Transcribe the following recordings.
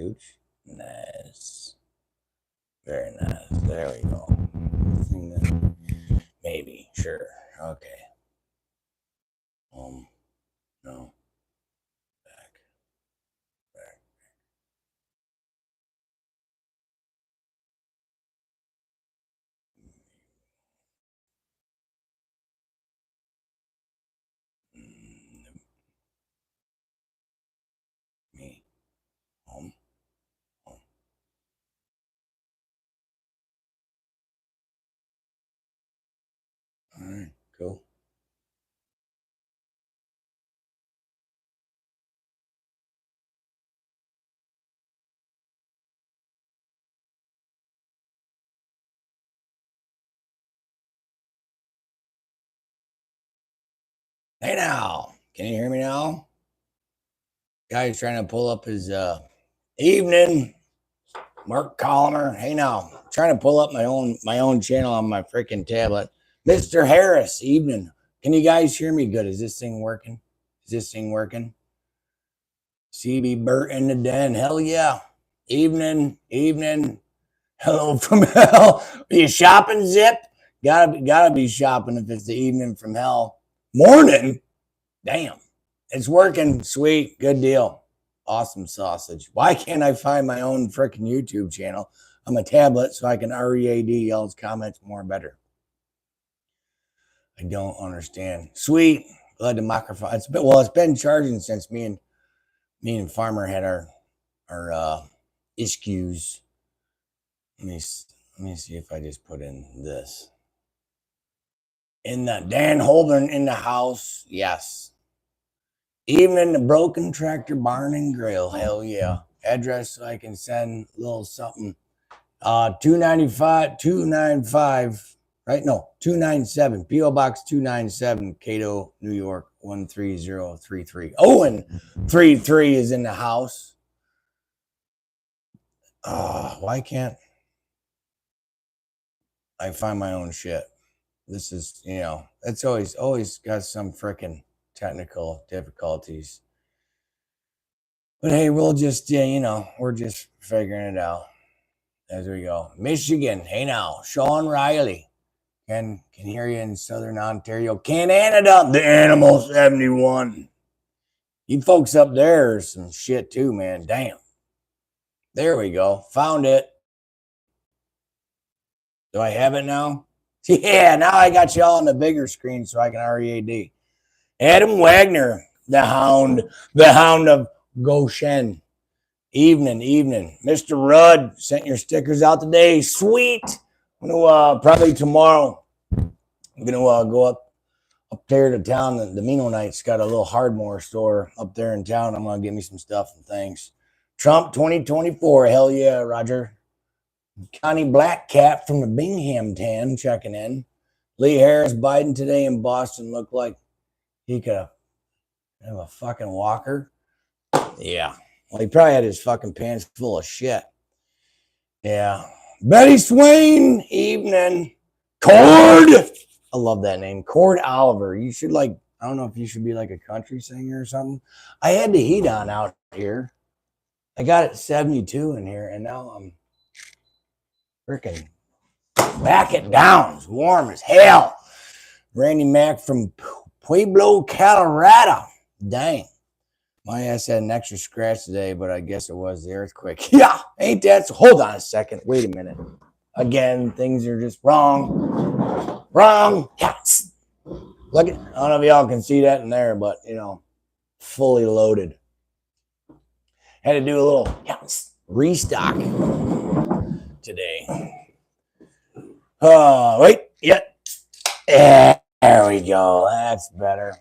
Ooch. Nice. Very nice. There we go. Maybe. Sure. Okay. No. Back. Me. Home. All right. Cool. Hey now. Can you hear me now? Guy's trying to pull up his evening. Mark Collimer. Hey now. Trying to pull up my own channel on my freaking tablet. Mr. Harris, evening. Can you guys hear me good? Is this thing working? CB Burt in the den. Hell yeah. Evening. Hello from hell. Are you shopping, Zip? Gotta be shopping if it's the evening from hell. Morning. Damn. It's working. Sweet. Good deal. Awesome sausage. Why can't I find my own freaking YouTube channel on my tablet so I can READ y'all's comments more better? I don't understand. Sweet. Glad the microphone. It's been charging since me and Farmer had our issues. Let me see if I just put in this. In the Dan Holden in the house. Yes. Even in the broken tractor barn and grill. Hell yeah. Address so I can send a little something. 295, right? No, 297. P.O. Box 297, Cato, New York, 13033. Owen 33 is in the house. Why can't I find my own shit? This is, it's always got some freaking technical difficulties. But hey, we'll just, we're just figuring it out as we go. Michigan, hey now, Sean Riley. Can hear you in Southern Ontario. Canada, the Animal 71. You folks up there are some shit too, man. Damn. There we go. Found it. Do I have it now? Yeah, now I got you all on the bigger screen so I can READ. Adam Wagner, the hound of Goshen. Evening. Mr. Rudd sent your stickers out today. Sweet. I'm gonna probably tomorrow. I'm gonna go up there to town. The Mennonites got a little Hardmore store up there in town. I'm gonna get me some stuff and things. Trump 2024. Hell yeah, Roger. Connie Blackcap from the Binghamton checking in. Lee Harris, Biden today in Boston looked like he could have a fucking walker. Yeah. Well, he probably had his fucking pants full of shit. Yeah. Betty Swain, evening. Cord. I love that name. Cord Oliver. You should I don't know if you should be like a country singer or something. I had the heat on out here. I got it 72 in here, and now I'm freaking back it down. It's warm as hell. Randy Mack from Pueblo, Colorado. Dang. My ass had an extra scratch today, but I guess it was the earthquake. Yeah, ain't that? So hold on a second. Wait a minute. Again, things are just wrong. Yes. Look at, I don't know if y'all can see that in there, but fully loaded. Had to do a little restock today. Wait, yeah. There we go. That's better.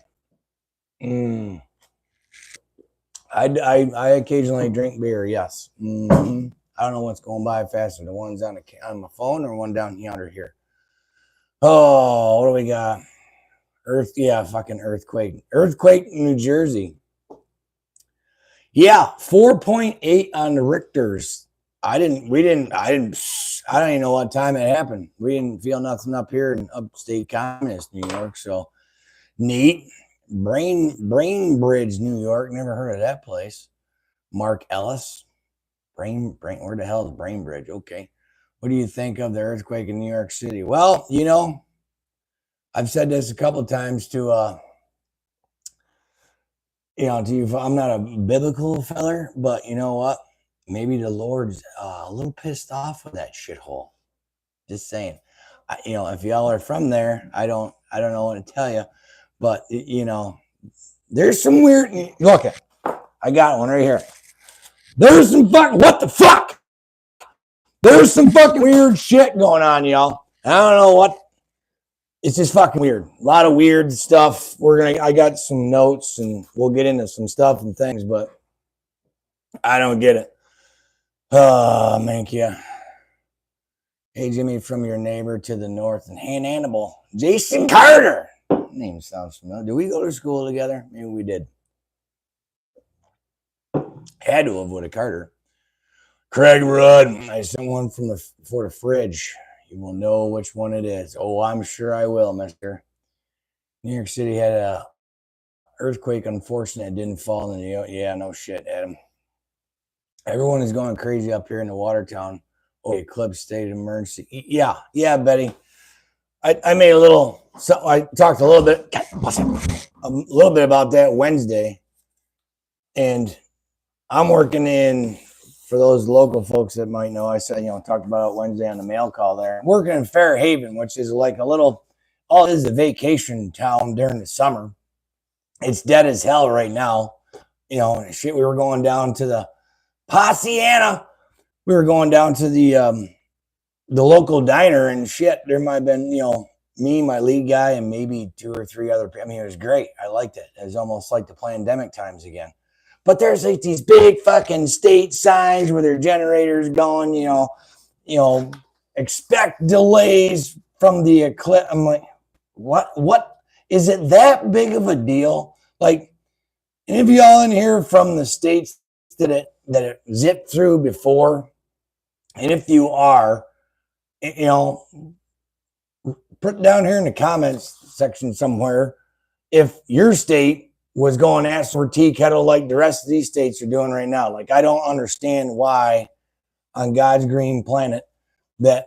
I occasionally drink beer. Yes. Mm-hmm. I don't know what's going by faster. The ones on my phone or one down yonder here. Oh, what do we got? Fucking earthquake. Earthquake in New Jersey. Yeah, 4.8 on the Richters. I don't even know what time it happened. We didn't feel nothing up here in upstate communist New York. So neat. Brain Bridge, New York. Never heard of that place. Mark Ellis. Where the hell is Brainbridge? Okay. What do you think of the earthquake in New York City? Well, you know, I've said this a couple times to you know, to you. I'm not a biblical feller, but you know what? Maybe the Lord's a little pissed off with that shithole. Just saying. You know, if y'all are from there, I don't know what to tell you, but you know, there's some weird. Look, I got one right here. There's some what the fuck? There's some fucking weird shit going on, y'all. I don't know what. It's just fucking weird. A lot of weird stuff. I got some notes and we'll get into some stuff and things, but I don't get it. Oh, thank you. Hey, Jimmy, from your neighbor to the north and hey, Hannibal. Jason Carter. Name sounds familiar. Did we go to school together? Maybe we did. Had to have with a Carter. Craig Rudd. I sent one for the fridge. You will know which one it is. Oh, I'm sure I will, mister. New York City had a earthquake. Unfortunately, it didn't fall in the... Yeah, no shit, Adam. Everyone is going crazy up here in the Watertown. Oh, Eclipse state of emergency. Yeah, Betty. I made a little... So I talked a little bit about that Wednesday. And I'm working in... For those local folks that might know, I said, you know, talked about it Wednesday on the mail call there. I'm working in Fairhaven, which is like a little, it is a vacation town during the summer. It's dead as hell right now. You know, shit, we were going down to the Possiana. We were going down to the local diner and shit. There might have been, you know, me, my lead guy, and maybe 2 or 3 other people. I mean, it was great. I liked it. It was almost like the pandemic times again. But there's like these big fucking state signs with their generators going, you know, expect delays from the eclipse. I'm like, what is it that big of a deal? Like, any of y'all in here from the states that it zipped through before? And if you are, you know, put down here in the comments section somewhere if your state was going ass or tea kettle like the rest of these states are doing right now. Like, I don't understand why on God's green planet that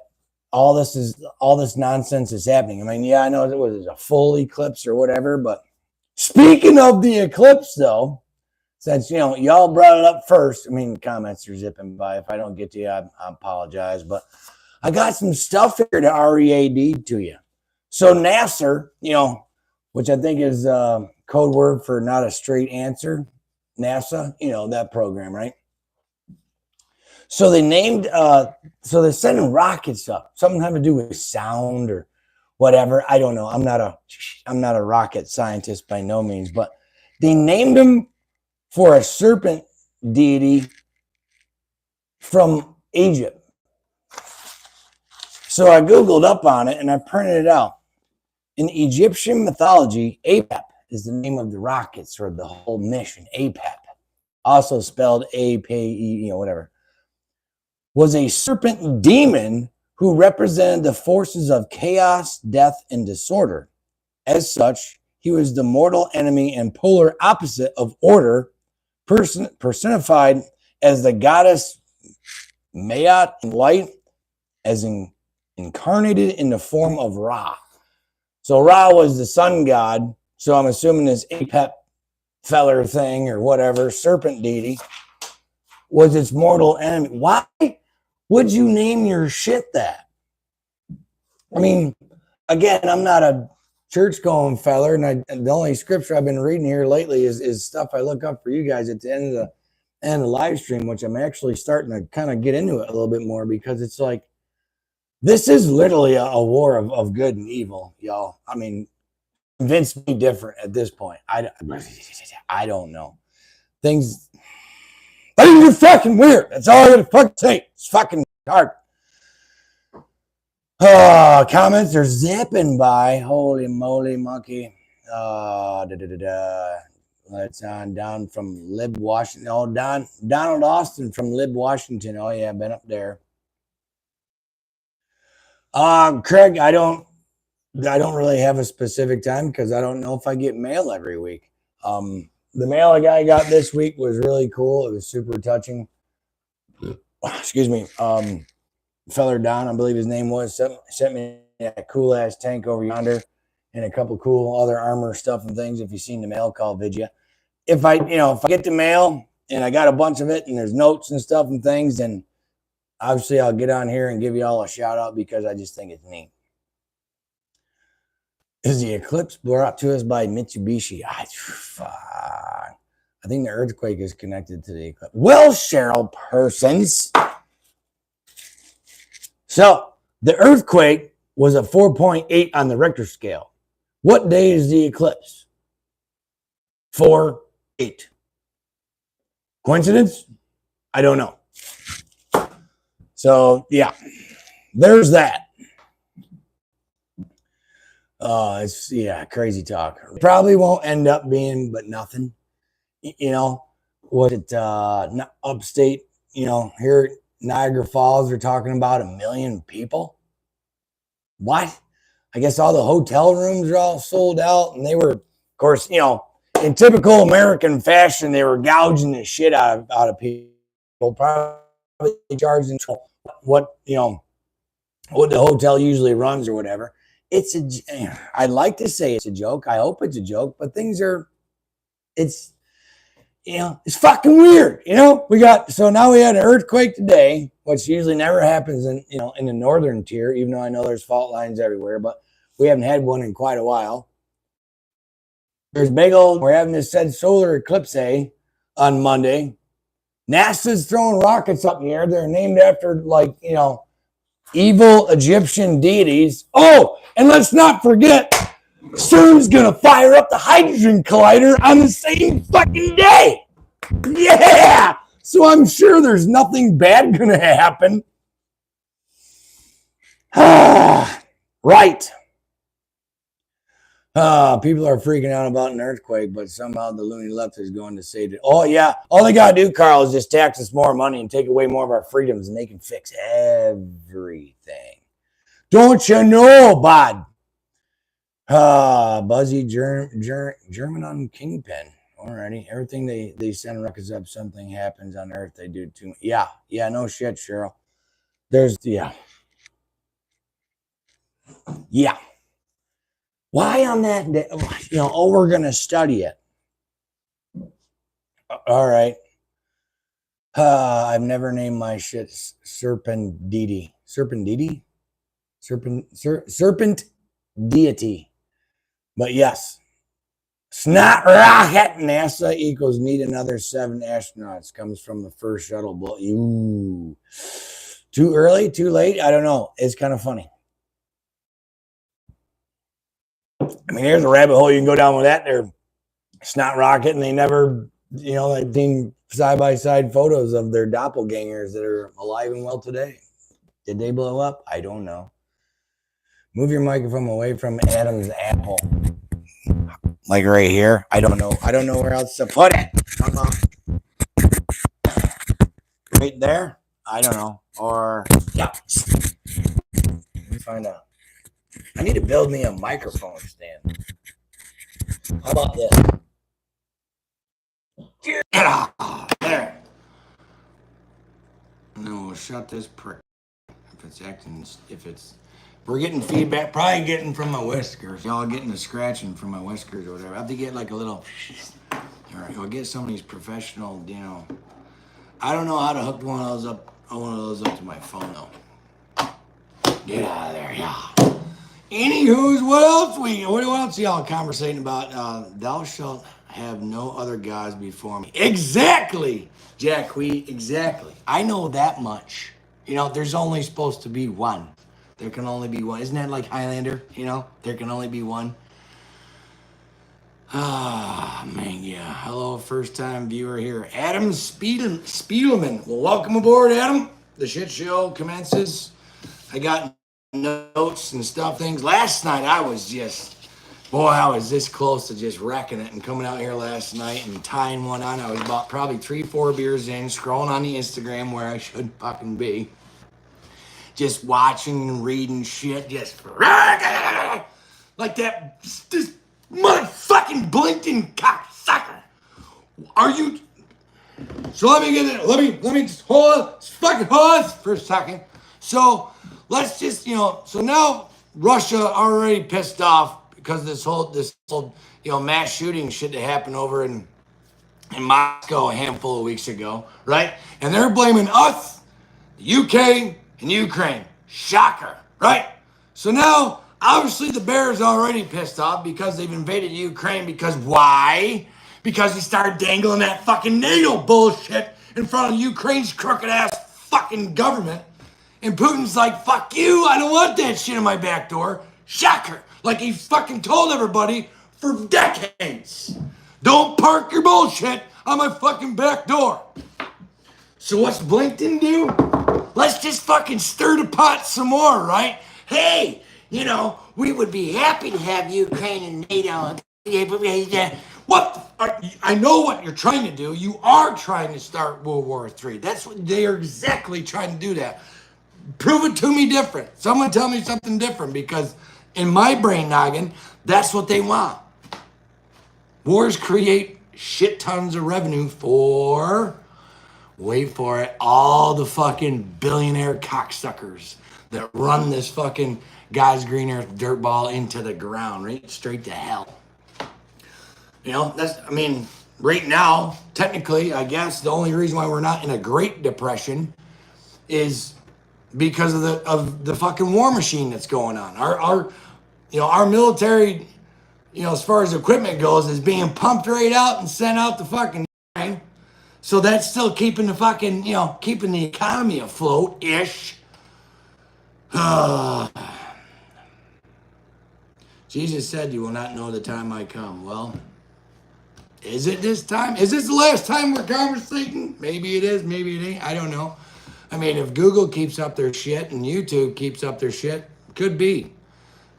all this nonsense is happening. I mean, yeah, I know it was a full eclipse or whatever, but speaking of the eclipse though, since, you know, y'all brought it up first, I mean, comments are zipping by. If I don't get to you, I apologize, but I got some stuff here to READ to you. So NASA, you know, which I think is code word for not a straight answer. NASA, you know, that program, right? So they named, so they're sending rockets up. Something having to do with sound or whatever. I don't know. I'm not a rocket scientist by no means, but they named them for a serpent deity from Egypt. So I Googled up on it and I printed it out. In Egyptian mythology, Apep is the name of the rockets or the whole mission. Apep, also spelled A-P-E, you know, whatever, was a serpent demon who represented the forces of chaos, death, and disorder. As such, he was the mortal enemy and polar opposite of order, personified as the goddess Maat and light, as incarnated in the form of Ra. So Ra was the sun god. So I'm assuming this Apep feller thing or whatever, serpent deity, was its mortal enemy. Why would you name your shit that? I mean, again, I'm not a church-going feller, and the only scripture I've been reading here lately is stuff I look up for you guys at the end of the live stream, which I'm actually starting to kind of get into it a little bit more, because it's like, this is literally a war of good and evil, y'all. I mean, convince me different at this point. I don't know. Things are fucking weird. That's all I gotta fucking say. It's fucking hard. Comments are zipping by. Holy moly, monkey. Let's on down from Lib Washington. Oh, Donald Austin from Lib Washington. Oh yeah, been up there. Craig, I don't really have a specific time because I don't know if I get mail every week. The mail I got this week was really cool. It was super touching. excuse me, feller Don, I believe his name was, sent me that cool ass tank over yonder and a couple cool other armor stuff and things. If you've seen the mail call video, if I get the mail and I got a bunch of it and there's notes and stuff and things, then obviously I'll get on here and give you all a shout out because I just think it's neat. Is the eclipse brought to us by Mitsubishi? I think the earthquake is connected to the eclipse. Well, Cheryl Persons. So the earthquake was a 4.8 on the Richter scale. What day is the eclipse? 4/8. Coincidence? I don't know. So yeah, there's that. It's crazy talk. Probably won't end up being but nothing. Was it upstate? Here at Niagara Falls, they're talking about 1 million people. What? I guess all the hotel rooms are all sold out, and they were, of course, in typical American fashion, they were gouging the shit out of people, probably charging what the hotel usually runs or whatever. I'd like to say it's a joke. I hope it's a joke, but it's fucking weird. Now we had an earthquake today, which usually never happens in the northern tier, even though I know there's fault lines everywhere, but we haven't had one in quite a while. We're having this said solar eclipse on Monday. NASA's throwing rockets up in the air. They're named after evil Egyptian deities. Oh, and let's not forget, CERN's gonna fire up the hydrogen collider on the same fucking day. Yeah! So I'm sure there's nothing bad gonna happen. Right. People are freaking out about an earthquake, but somehow the loony left is going to say that, oh yeah, all they gotta do, Carl, is just tax us more money and take away more of our freedoms, and they can fix everything. Don't you know, bud? Buzzy German on Kingpin. Alrighty. Everything they send records up, something happens on Earth, they do too. Yeah, no shit, Cheryl. Yeah. Why on that day? We're going to study it. All right. I've never named my shit Serpent Deity. Serpent Deity. But yes. Snot rocket. NASA equals need another 7 astronauts. Comes from the first shuttle. Ooh. Too early? Too late? I don't know. It's kind of funny. I mean, there's a rabbit hole you can go down with that. They're snot rocket, and they never, I've seen side-by-side photos of their doppelgangers that are alive and well today. Did they blow up? I don't know. Move your microphone away from Adam's apple. Like right here. I don't know where else to put it. Right there? I don't know. Or, yeah. Let me find out. I need to build me a microphone stand. How about this? There. No, we'll shut this prick. We're getting feedback, probably getting from my whiskers. Y'all getting the scratching from my whiskers or whatever. I have to get like a little. All right, we'll get some of these professional, I don't know how to hook one of those up to my phone though. Get out of there, yeah. Anywho's, what else y'all conversating about? Thou shalt have no other gods before me. Exactly, Jack Wheat, exactly. I know that much. There's only supposed to be one. There can only be one. Isn't that like Highlander? There can only be one. Man, yeah. Hello, first-time viewer here. Adam Spielman. Well, welcome aboard, Adam. The shit show commences. I got notes and stuff, things. Last night, I was this close to just wrecking it and coming out here last night and tying one on. I was about probably 3-4 beers in, scrolling on the Instagram where I should fucking be. Just watching and reading shit, just like that, this motherfucking blinking cocksucker. So let me get it. Let me just fucking pause for a second. So let's just, so now Russia already pissed off because of this whole mass shooting shit that happened over in Moscow a handful of weeks ago, right? And they're blaming us, the UK, and Ukraine. Shocker, right? So now, obviously, the bear is already pissed off because they've invaded Ukraine. Because why? Because he started dangling that fucking NATO bullshit in front of Ukraine's crooked ass fucking government. And Putin's like, fuck you, I don't want that shit in my back door. Shocker. Like he fucking told everybody for decades. Don't park your bullshit on my fucking back door. So what's Blinken do? Let's just fucking stir the pot some more, right? Hey, we would be happy to have Ukraine and NATO. What? I know what you're trying to do. You are trying to start World War III. That's what they are exactly trying to do that. Prove it to me different. Someone tell me something different because in my brain noggin, that's what they want. Wars create shit tons of revenue for, wait for it, all the fucking billionaire cocksuckers that run this fucking God's green earth dirtball into the ground, right straight to hell. Right now, technically, I guess the only reason why we're not in a Great Depression is because of the fucking war machine that's going on. Our military, as far as equipment goes, is being pumped right out and sent out the fucking line. So that's still keeping the fucking, keeping the economy afloat-ish. Jesus said, you will not know the time I come. Well, is it this time? Is this the last time we're conversating? Maybe it is, maybe it ain't. I don't know. If Google keeps up their shit and YouTube keeps up their shit, could be.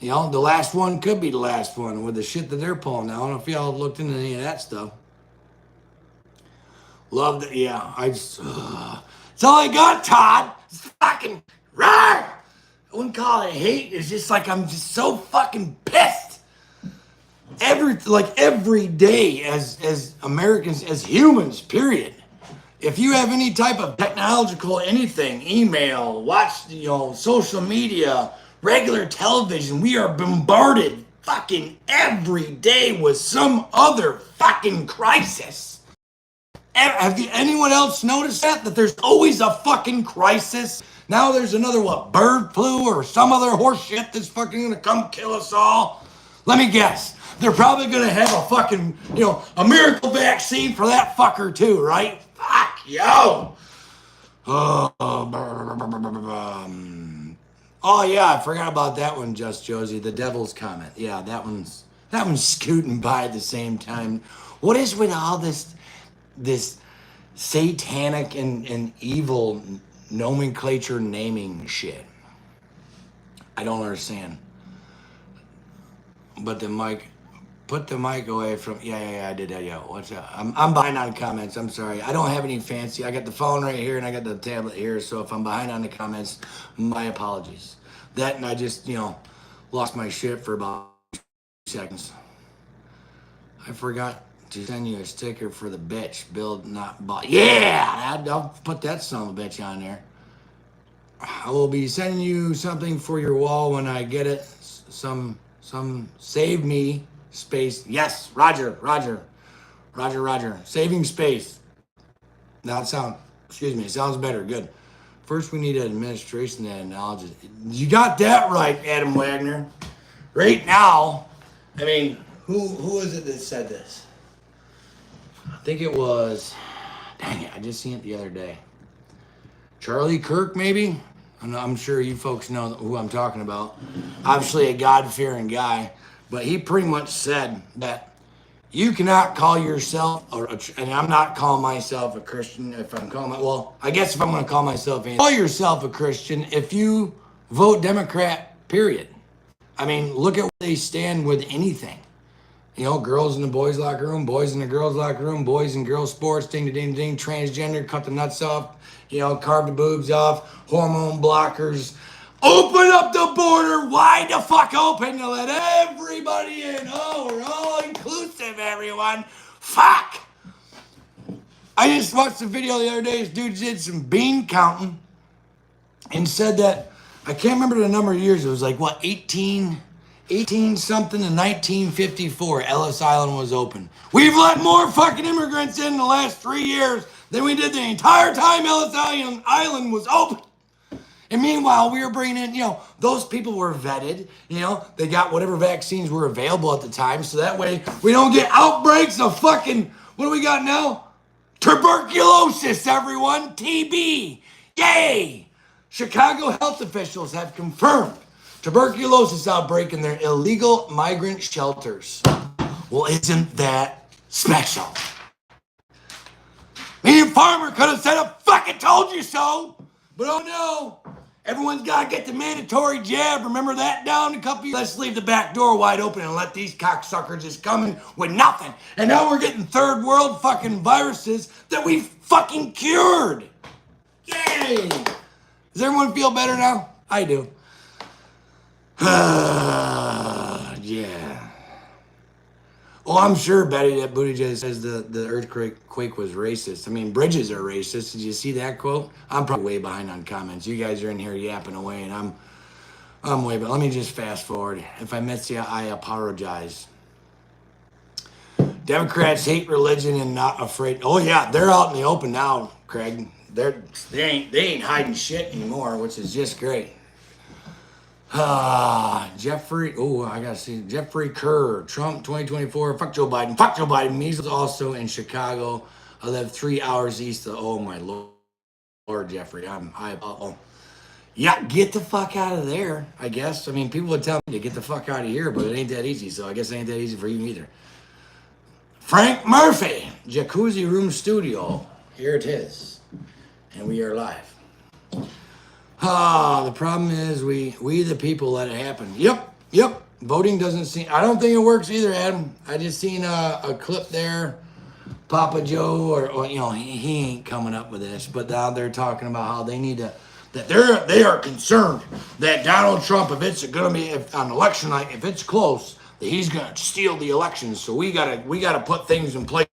The last one could be the last one with the shit that they're pulling now. I don't know if y'all have looked into any of that stuff. Love that. Yeah, that's all I got, Todd. It's fucking roar. I wouldn't call it hate. It's just like I'm just so fucking pissed. Every day as Americans, as humans, period. If you have any type of technological anything, email, watch, social media, regular television, we are bombarded fucking every day with some other fucking crisis. Have anyone else noticed that there's always a fucking crisis? Now there's another, bird flu or some other horse shit that's fucking gonna come kill us all? Let me guess. They're probably gonna have a fucking, a miracle vaccine for that fucker too, right? Fuck, yo! Oh yeah, I forgot about that one, Just Josie. The devil's comment. Yeah, that one's scooting by at the same time. What is with all this satanic and evil nomenclature naming shit? I don't understand. But put the mic away from. Yeah, I did that. Yeah, what's up? I'm behind on comments. I'm sorry. I don't have any fancy. I got the phone right here and I got the tablet here. So if I'm behind on the comments, my apologies. That and I just lost my shit for about 2 seconds. I forgot to send you a sticker for the bitch. Build not buy. Yeah, I'll put that son of a bitch on there. I will be sending you something for your wall when I get it. Some save me space. Yes, Roger. Saving space. It sounds better. Good. First, we need an administration that acknowledges. You got that right, Adam Wagner. Right now, who is it that said this? I think it was, dang it, I just seen it the other day. Charlie Kirk, maybe? I'm sure you folks know who I'm talking about. Obviously a God-fearing guy, but he pretty much said that you cannot call yourself, and I'm not calling myself a Christian if I'm calling, I guess if I'm going to call myself call yourself a Christian if you vote Democrat, period. Look at where they stand with anything. Girls in the boys' locker room, boys in the girls' locker room, boys and girls' sports, ding, transgender, cut the nuts off, carve the boobs off, hormone blockers. Open up the border wide the fuck open to let everybody in. Oh, we're all inclusive, everyone. Fuck. I just watched the video the other day. This dude did some bean counting and said that, I can't remember the number of years. It was like, what, 18 something in 1954, Ellis Island was open. We've let more fucking immigrants in the last 3 years than we did the entire time Ellis Island was open. And meanwhile, we were bringing in, those people were vetted. They got whatever vaccines were available at the time. So that way we don't get outbreaks of fucking, what do we got now? Tuberculosis, everyone. TB. Yay! Chicago health officials have confirmed tuberculosis outbreak in their illegal migrant shelters. Well, isn't that special? Me and Farmer could have said, I fucking told you so. But oh no, everyone's got to get the mandatory jab. Remember that down a couple years? Let's leave the back door wide open and let these cocksuckers just come in with nothing. And now we're getting third world fucking viruses that we fucking cured. Yay! Does everyone feel better now? I do. Yeah. Oh, I'm sure, Betty, that Buttigieg says the earthquake was racist. I mean, bridges are racist. Did you see that quote? I'm probably way behind on comments. You guys are in here yapping away, and I'm way behind. Let me just fast forward. If I missed you, I apologize. Democrats hate religion and not afraid. Oh yeah, they're out in the open now, Craig. They ain't hiding shit anymore, which is just great. Jeffrey Kerr, Trump 2024, fuck Joe Biden, measles also in Chicago. I live 3 hours east of, oh my Lord, Jeffrey, yeah, get the fuck out of there, I guess. I mean, people would tell me to get the fuck out of here, but it ain't that easy, so I guess it ain't that easy for you either. Frank Murphy, Jacuzzi Room Studio, here it is, and we are live. The problem is we the people let it happen. Yep. Voting doesn't seem, I don't think it works either, Adam. I just seen a clip there, Papa Joe, or he ain't coming up with this, but now they're talking about how they need to, that they are concerned that Donald Trump, if it's gonna be on election night, if it's close, that he's gonna steal the elections. So we gotta put things in place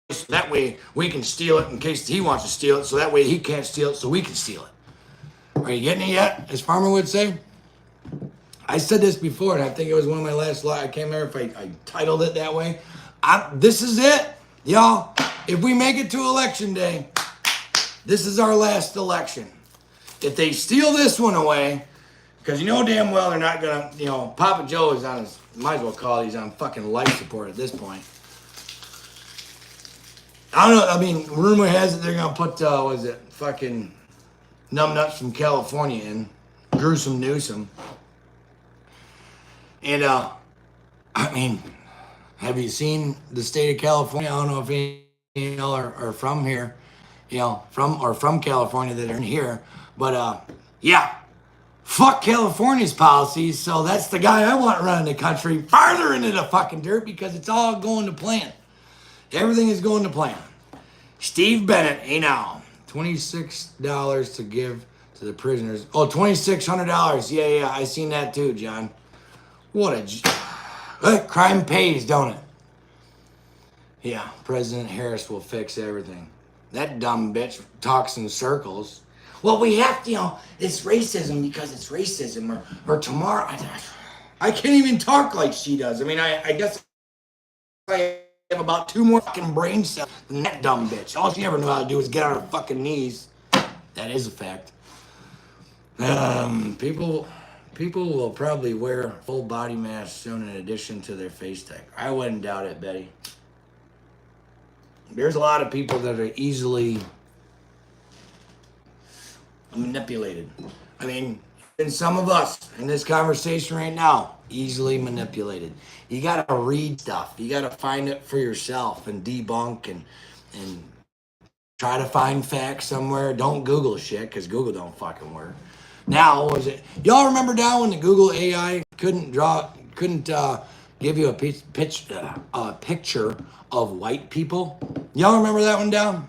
so that way we can steal it in case he wants to steal it. So that way he can't steal it, so we can steal it. Are you getting it yet, as Farmer would say? I said this before, and I think it was one of my last slides. I can't remember if I titled it that way. This is it, y'all. If we make it to election day, this is our last election. If they steal this one away, because you know damn well they're not going to, Papa Joe is on his, might as well call it, he's on fucking life support at this point. I don't know, I mean, rumor has it they're going to put, fucking numbnuts from California in, Gruesome Newsom. And, I mean, have you seen the state of California? I don't know if any of y'all are from here, from California that are in here. But, yeah, fuck California's policies. So that's the guy I want running the country farther into the fucking dirt because it's all going to plan. Everything is going to plan. Steve Bennett, hey now. $26 to give to the prisoners. Oh, $2,600. Yeah, I seen that too, John. What crime pays, don't it? Yeah, President Harris will fix everything. That dumb bitch talks in circles. Well, we have to, it's racism because it's racism. Or tomorrow, I can't even talk like she does. I mean, I guess I have about 2 more fucking brain cells than that dumb bitch. All she ever knew how to do is get on her fucking knees. That is a fact. People will probably wear full body masks soon in addition to their face tag. I wouldn't doubt it, Betty. There's a lot of people that are easily manipulated. I mean, and some of us in this conversation right now, easily manipulated. You gotta read stuff. You gotta find it for yourself and debunk and try to find facts somewhere. Don't Google shit, because Google don't fucking work. Now, was it? Y'all remember down when the Google AI couldn't give you a picture of white people? Y'all remember that one down?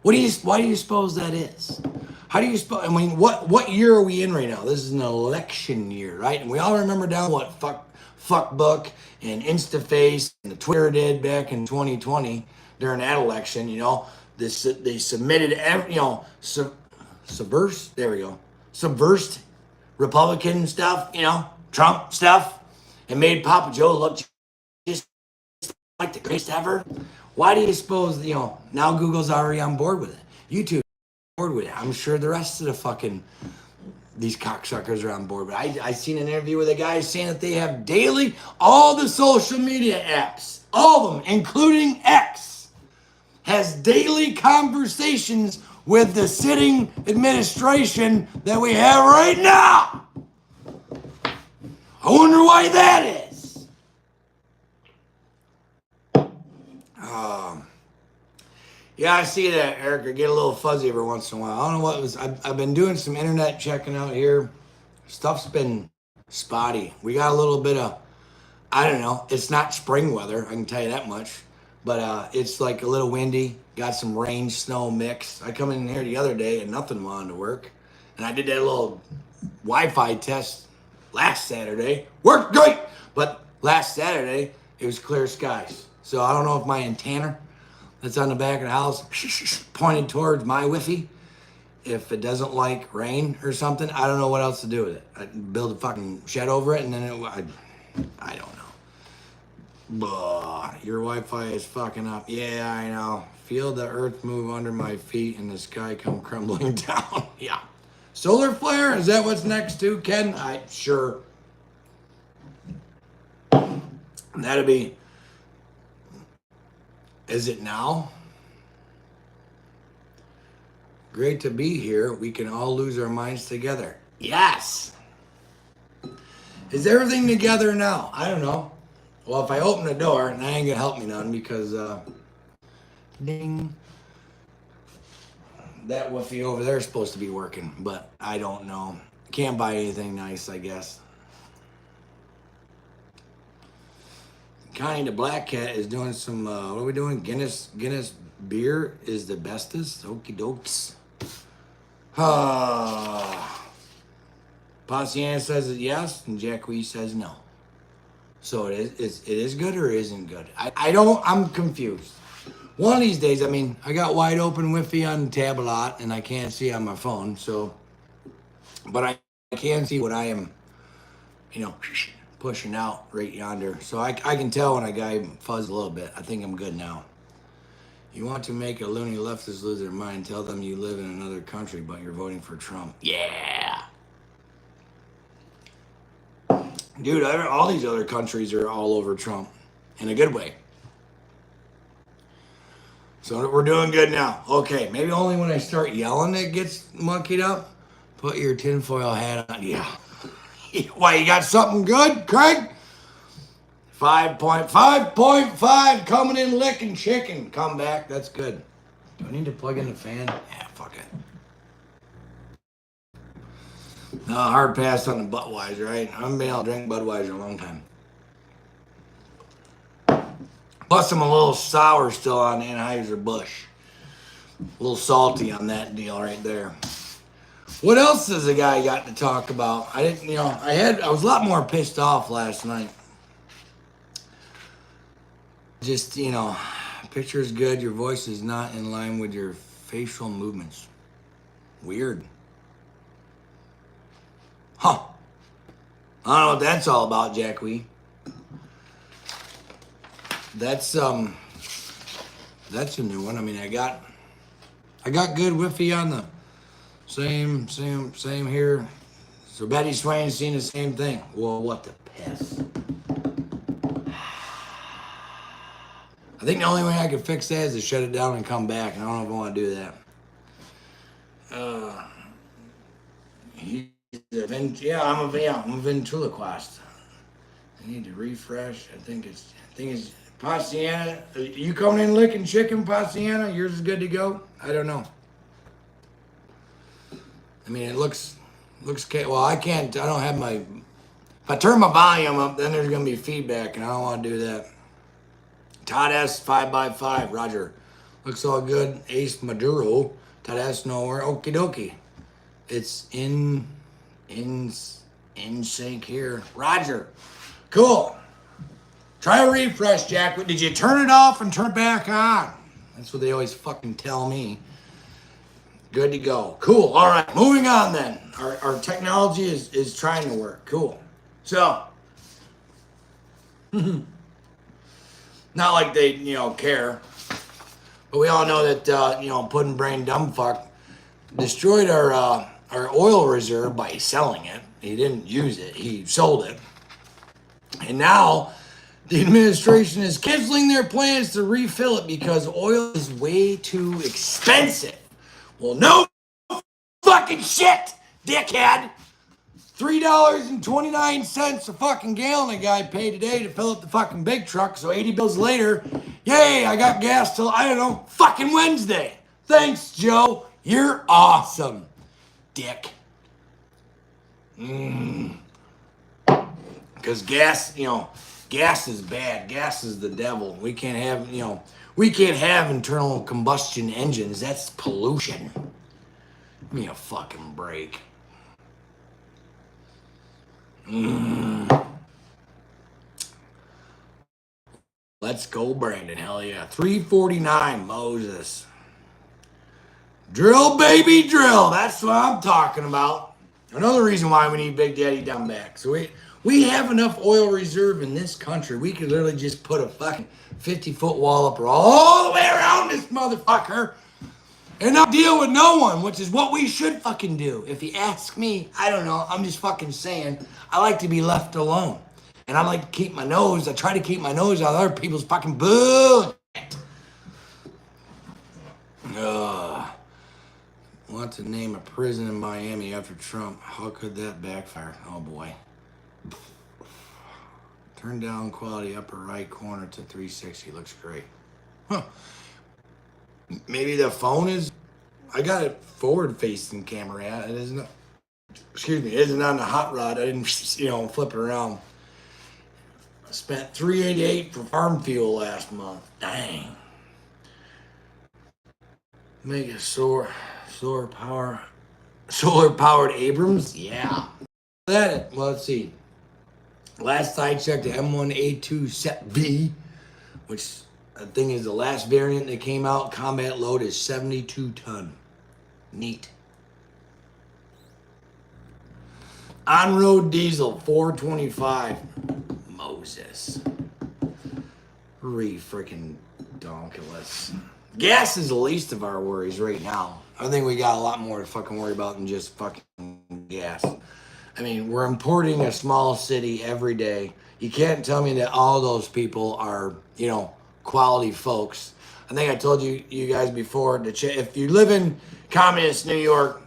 Why do you suppose that is? How do you suppose? I mean, what year are we in right now? This is an election year, right? And we all remember down what fuckbook and InstaFace and the Twitter did back in 2020 during that election. You know, they submitted every, you know, subversed. There we go. Subversed Republican stuff. You know, Trump stuff, and made Papa Joe look just like the greatest ever. Why do you suppose, you know, now Google's already on board with it? YouTube on board with it. I'm sure the rest of the fucking, these cocksuckers are on board. But I seen an interview with a guy saying that they have daily, all the social media apps, all of them, including X, has daily conversations with the sitting administration that we have right now. I wonder why that is. Yeah, I see that, Eric. I get a little fuzzy every once in a while. I don't know what it was. I've been doing some internet checking out here. Stuff's been spotty. We got a little bit of, I don't know. It's not spring weather, I can tell you that much. But it's like a little windy. Got some rain, snow mix. I come in here the other day and nothing wanted to work. And I did that little Wi-Fi test last Saturday. Worked great. But last Saturday, it was clear skies. So I don't know if my antenna that's on the back of the house pointed towards my Wi-Fi, if it doesn't like rain or something, I don't know what else to do with it. I build a fucking shed over it, and then I don't know. Blah, your Wi-Fi is fucking up. Yeah, I know. Feel the earth move under my feet and the sky come crumbling down. Yeah. Solar flare, is that what's next to, Ken? Sure. That'd be, is it now? Great to be here. We can all lose our minds together. Yes. Is everything together now? I don't know. Well, if I open the door, and that ain't gonna help me none because, ding. That Wi-Fi over there is supposed to be working, but I don't know. Can't buy anything nice, I guess. Connie the Black Cat is doing some, what are we doing? Guinness beer is the bestest. Okie dokes. Ponciana says it yes, and Jack Wee says no. So it is good or isn't good? I'm confused. One of these days, I mean, I got wide open Wi-Fi on the tab a lot, and I can't see on my phone, so, but I can see what I am, you know, pushing out right yonder. So I can tell when I got fuzz a little bit. I think I'm good now. You want to make a loony leftist lose their mind, tell them you live in another country, but you're voting for Trump. Yeah. Dude, all these other countries are all over Trump in a good way. So we're doing good now. Okay, maybe only when I start yelling it gets monkeyed up. Put your tinfoil hat on. Yeah. Why, you got something good, Craig? 5.5 coming in licking chicken. Come back. That's good. Do I need to plug in the fan? Yeah, fuck it. No, hard pass on the Budweiser, right? I haven't been able to drink Budweiser in a long time. Plus, I'm a little sour still on Anheuser-Busch. A little salty on that deal right there. What else has the guy got to talk about? I didn't, you know, I was a lot more pissed off last night. Just, you know, picture is good. Your voice is not in line with your facial movements. Weird. Huh. I don't know what that's all about, Jack Wee. That's a new one. I mean, I got good Wi-Fi on the same here. So Betty Swain's seen the same thing. Well, what the piss. I think the only way I could fix that is to shut it down and come back, and I don't know if I want to do that. I'm a ventriloquist. I need to refresh. I think it's Ponciana. You coming in licking chicken, Ponciana? Yours is good to go? I don't know. I mean, it looks well, I don't have my, if I turn my volume up, then there's going to be feedback, and I don't want to do that. Todd S, 5x5, Roger. Looks all good. Ace Maduro. Todd S, nowhere. Okie dokie. It's in sync here. Roger. Cool. Try a refresh, Jack. Did you turn it off and turn it back on? That's what they always fucking tell me. Good to go. Cool. All right. Moving on then. Our technology is trying to work. Cool. So, not like they, care. But we all know that, Puddin' Brain Dumbfuck destroyed our oil reserve by selling it. He didn't use it. He sold it. And now the administration is canceling their plans to refill it because oil is way too expensive. Well, no fucking shit, dickhead. $3.29 a fucking gallon a guy paid today to fill up the fucking big truck. So 80 bills later, yay, I got gas till, I don't know, fucking Wednesday. Thanks, Joe. You're awesome, dick. Because gas, gas is bad. Gas is the devil. We can't have, internal combustion engines. That's pollution. Give me a fucking break. Let's go, Brandon. Hell yeah. 349, Moses. Drill, baby, drill. That's what I'm talking about. Another reason why we need Big Daddy down back. So we have enough oil reserve in this country. We could literally just put a fucking 50-foot wall up all the way around this motherfucker and not deal with no one, which is what we should fucking do. If you ask me, I don't know. I'm just fucking saying. I like to be left alone. And I like to keep my nose. I try to keep my nose out of other people's fucking bullshit. Want to name a prison in Miami after Trump. How could that backfire? Oh boy. Turn down quality upper right corner to 360. Looks great. Huh. Maybe the phone is... I got it forward-facing camera at. It isn't... Excuse me. It isn't on the hot rod. I didn't, flip it around. I spent $388 for farm fuel last month. Dang. Make a solar powered Abrams? Yeah. Well, let's see. Last I checked, the M1A2 Set V, which I think is the last variant that came out, combat load is 72 ton. Neat. On-road diesel, 425. Moses. Freaking donkulous. Gas is the least of our worries right now. I think we got a lot more to fucking worry about than just fucking gas. I mean, we're importing a small city every day. You can't tell me that all those people are, quality folks. I think I told you guys before, if you live in communist New York,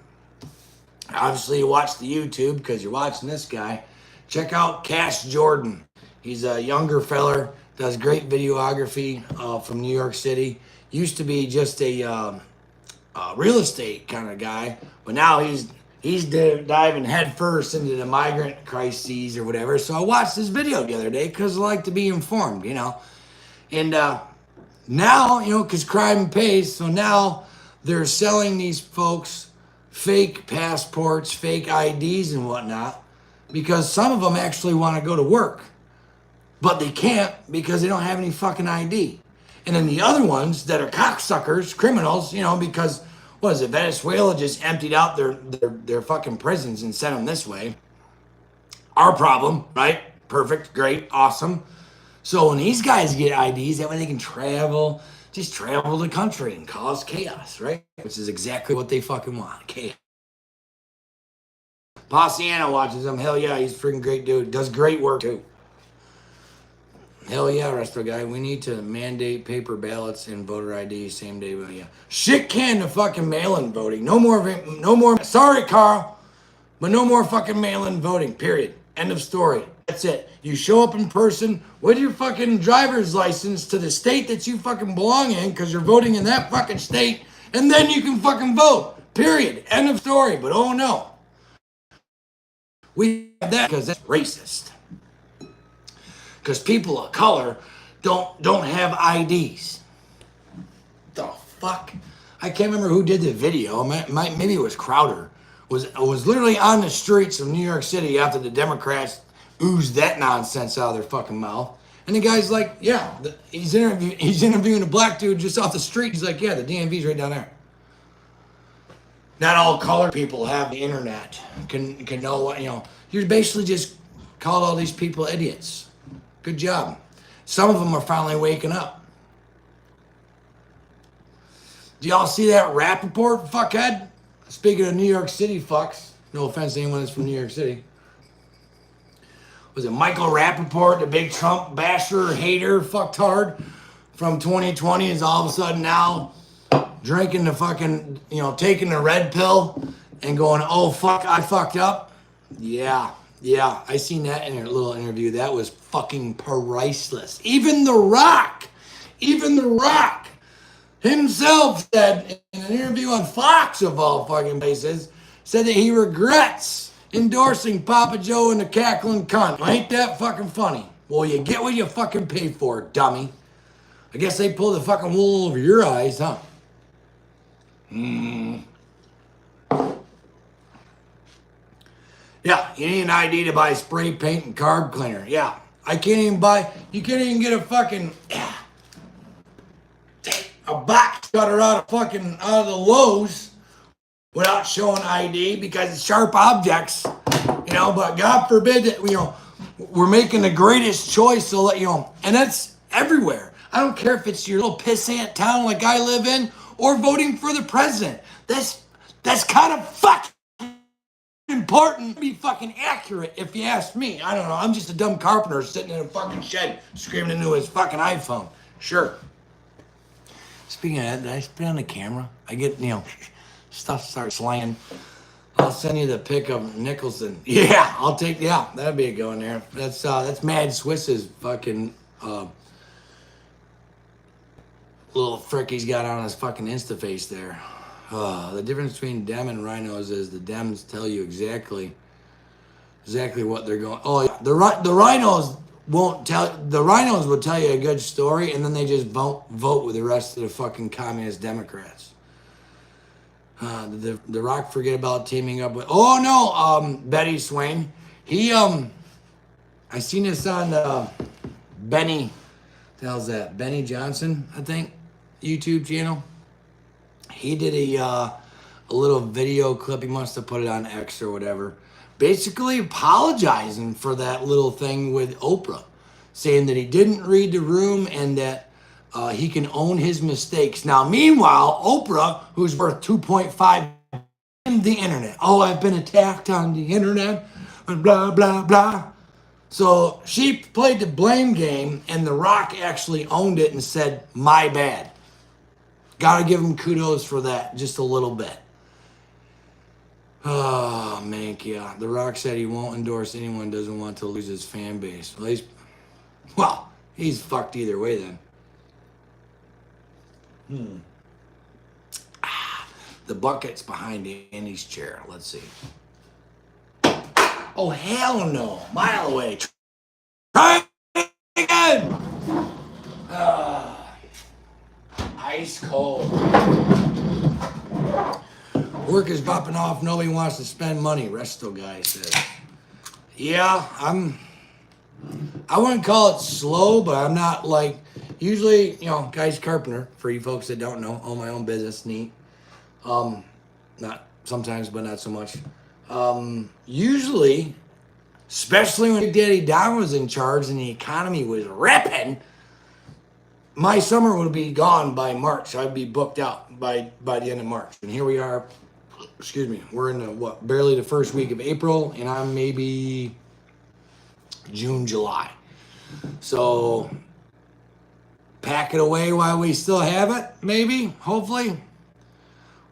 obviously you watch the YouTube because you're watching this guy. Check out Cash Jordan. He's a younger feller, does great videography from New York City. Used to be just a real estate kind of guy, but now he's diving headfirst into the migrant crises or whatever. So I watched this video the other day because I like to be informed, And now, because crime pays, so now they're selling these folks fake passports, fake IDs and whatnot, because some of them actually want to go to work, but they can't because they don't have any fucking ID. And then the other ones that are cocksuckers, criminals, because, what is it, Venezuela just emptied out their fucking prisons and sent them this way. Our problem, right? Perfect, great, awesome. So when these guys get IDs, that way they can just travel the country and cause chaos, right? Which is exactly what they fucking want, chaos. Paciano watches them. Hell yeah, he's a freaking great dude. Does great work too. Hell yeah, Resto guy. We need to mandate paper ballots and voter ID same day. Yeah. Shit can to fucking mail-in voting. No more. Sorry, Carl, but no more fucking mail-in voting. Period. End of story. That's it. You show up in person with your fucking driver's license to the state that you fucking belong in because you're voting in that fucking state, and then you can fucking vote. Period. End of story. But oh no. We have that because that's racist. Because people of color don't have IDs. The fuck? I can't remember who did the video. Maybe it was Crowder. Was literally on the streets of New York City after the Democrats ooze that nonsense out of their fucking mouth. And the guy's like, yeah, he's interviewing a black dude just off the street. He's like, yeah, the DMV's right down there. Not all colored people have the internet, can know what, you're basically just called all these people idiots. Good job. Some of them are finally waking up. Do y'all see that rap report, fuckhead? Speaking of New York City fucks, no offense to anyone that's from New York City. Was it Michael Rappaport, the big Trump basher, hater, fucktard from 2020 is all of a sudden now drinking the fucking, taking the red pill and going, oh, fuck, I fucked up? Yeah, I seen that in a little interview. That was fucking priceless. Even The Rock himself said in an interview on Fox, of all fucking places, said that he regrets endorsing Papa Joe and the cackling cunt. Ain't that fucking funny? Well, you get what you fucking pay for, dummy. I guess they pull the fucking wool over your eyes, huh? Yeah, you need an ID to buy spray paint and carb cleaner. Yeah, you can't even get a fucking, a box cutter out of the Lowe's without showing ID because it's sharp objects, but God forbid that, we're making the greatest choice to let, and that's everywhere. I don't care if it's your little pissant town like I live in or voting for the president. That's kind of fucking important to be fucking accurate if you ask me. I don't know. I'm just a dumb carpenter sitting in a fucking shed screaming into his fucking iPhone. Sure. Speaking of that, did I spit on the camera? I get, stuff starts slanging. I'll send you the pic of Nicholson. Yeah, that'd be a go in there. That's Mad Swiss's fucking little frick he's got on his fucking Instaface there. The difference between Dem and Rhinos is the Dems tell you exactly what they're going. Oh, yeah. The Rhinos won't tell. The Rhinos will tell you a good story, and then they just vote with the rest of the fucking communist Democrats. The Rock forget about teaming up with? Oh no, Betty Swain. I seen this on Benny. What the hell's that? Benny Johnson, I think, YouTube channel. He did a little video clip. He must have put it on X or whatever. Basically apologizing for that little thing with Oprah, saying that he didn't read the room and that he can own his mistakes. Now, meanwhile, Oprah, who's worth $2.5 billion, the internet. Oh, I've been attacked on the internet, and blah, blah, blah. So she played the blame game, and The Rock actually owned it and said, my bad. Gotta give him kudos for that, just a little bit. Oh, man, yeah. The Rock said he won't endorse anyone who doesn't want to lose his fan base. Well, he's fucked either way then. The bucket's behind Andy's chair. Let's see. Oh, hell no. Mile away. Try again. Ice cold. Work is popping off. Nobody wants to spend money. Resto guy says. Yeah, I wouldn't call it slow, but I'm not like, usually, guy's carpenter, for you folks that don't know, own my own business, neat. Not sometimes, but not so much. Usually, especially when Big Daddy Don was in charge and the economy was ripping, my summer would be gone by March. I'd be booked out by the end of March. And here we are, we're in barely the first week of April, and I'm maybe June, July. So pack it away while we still have it, maybe, hopefully.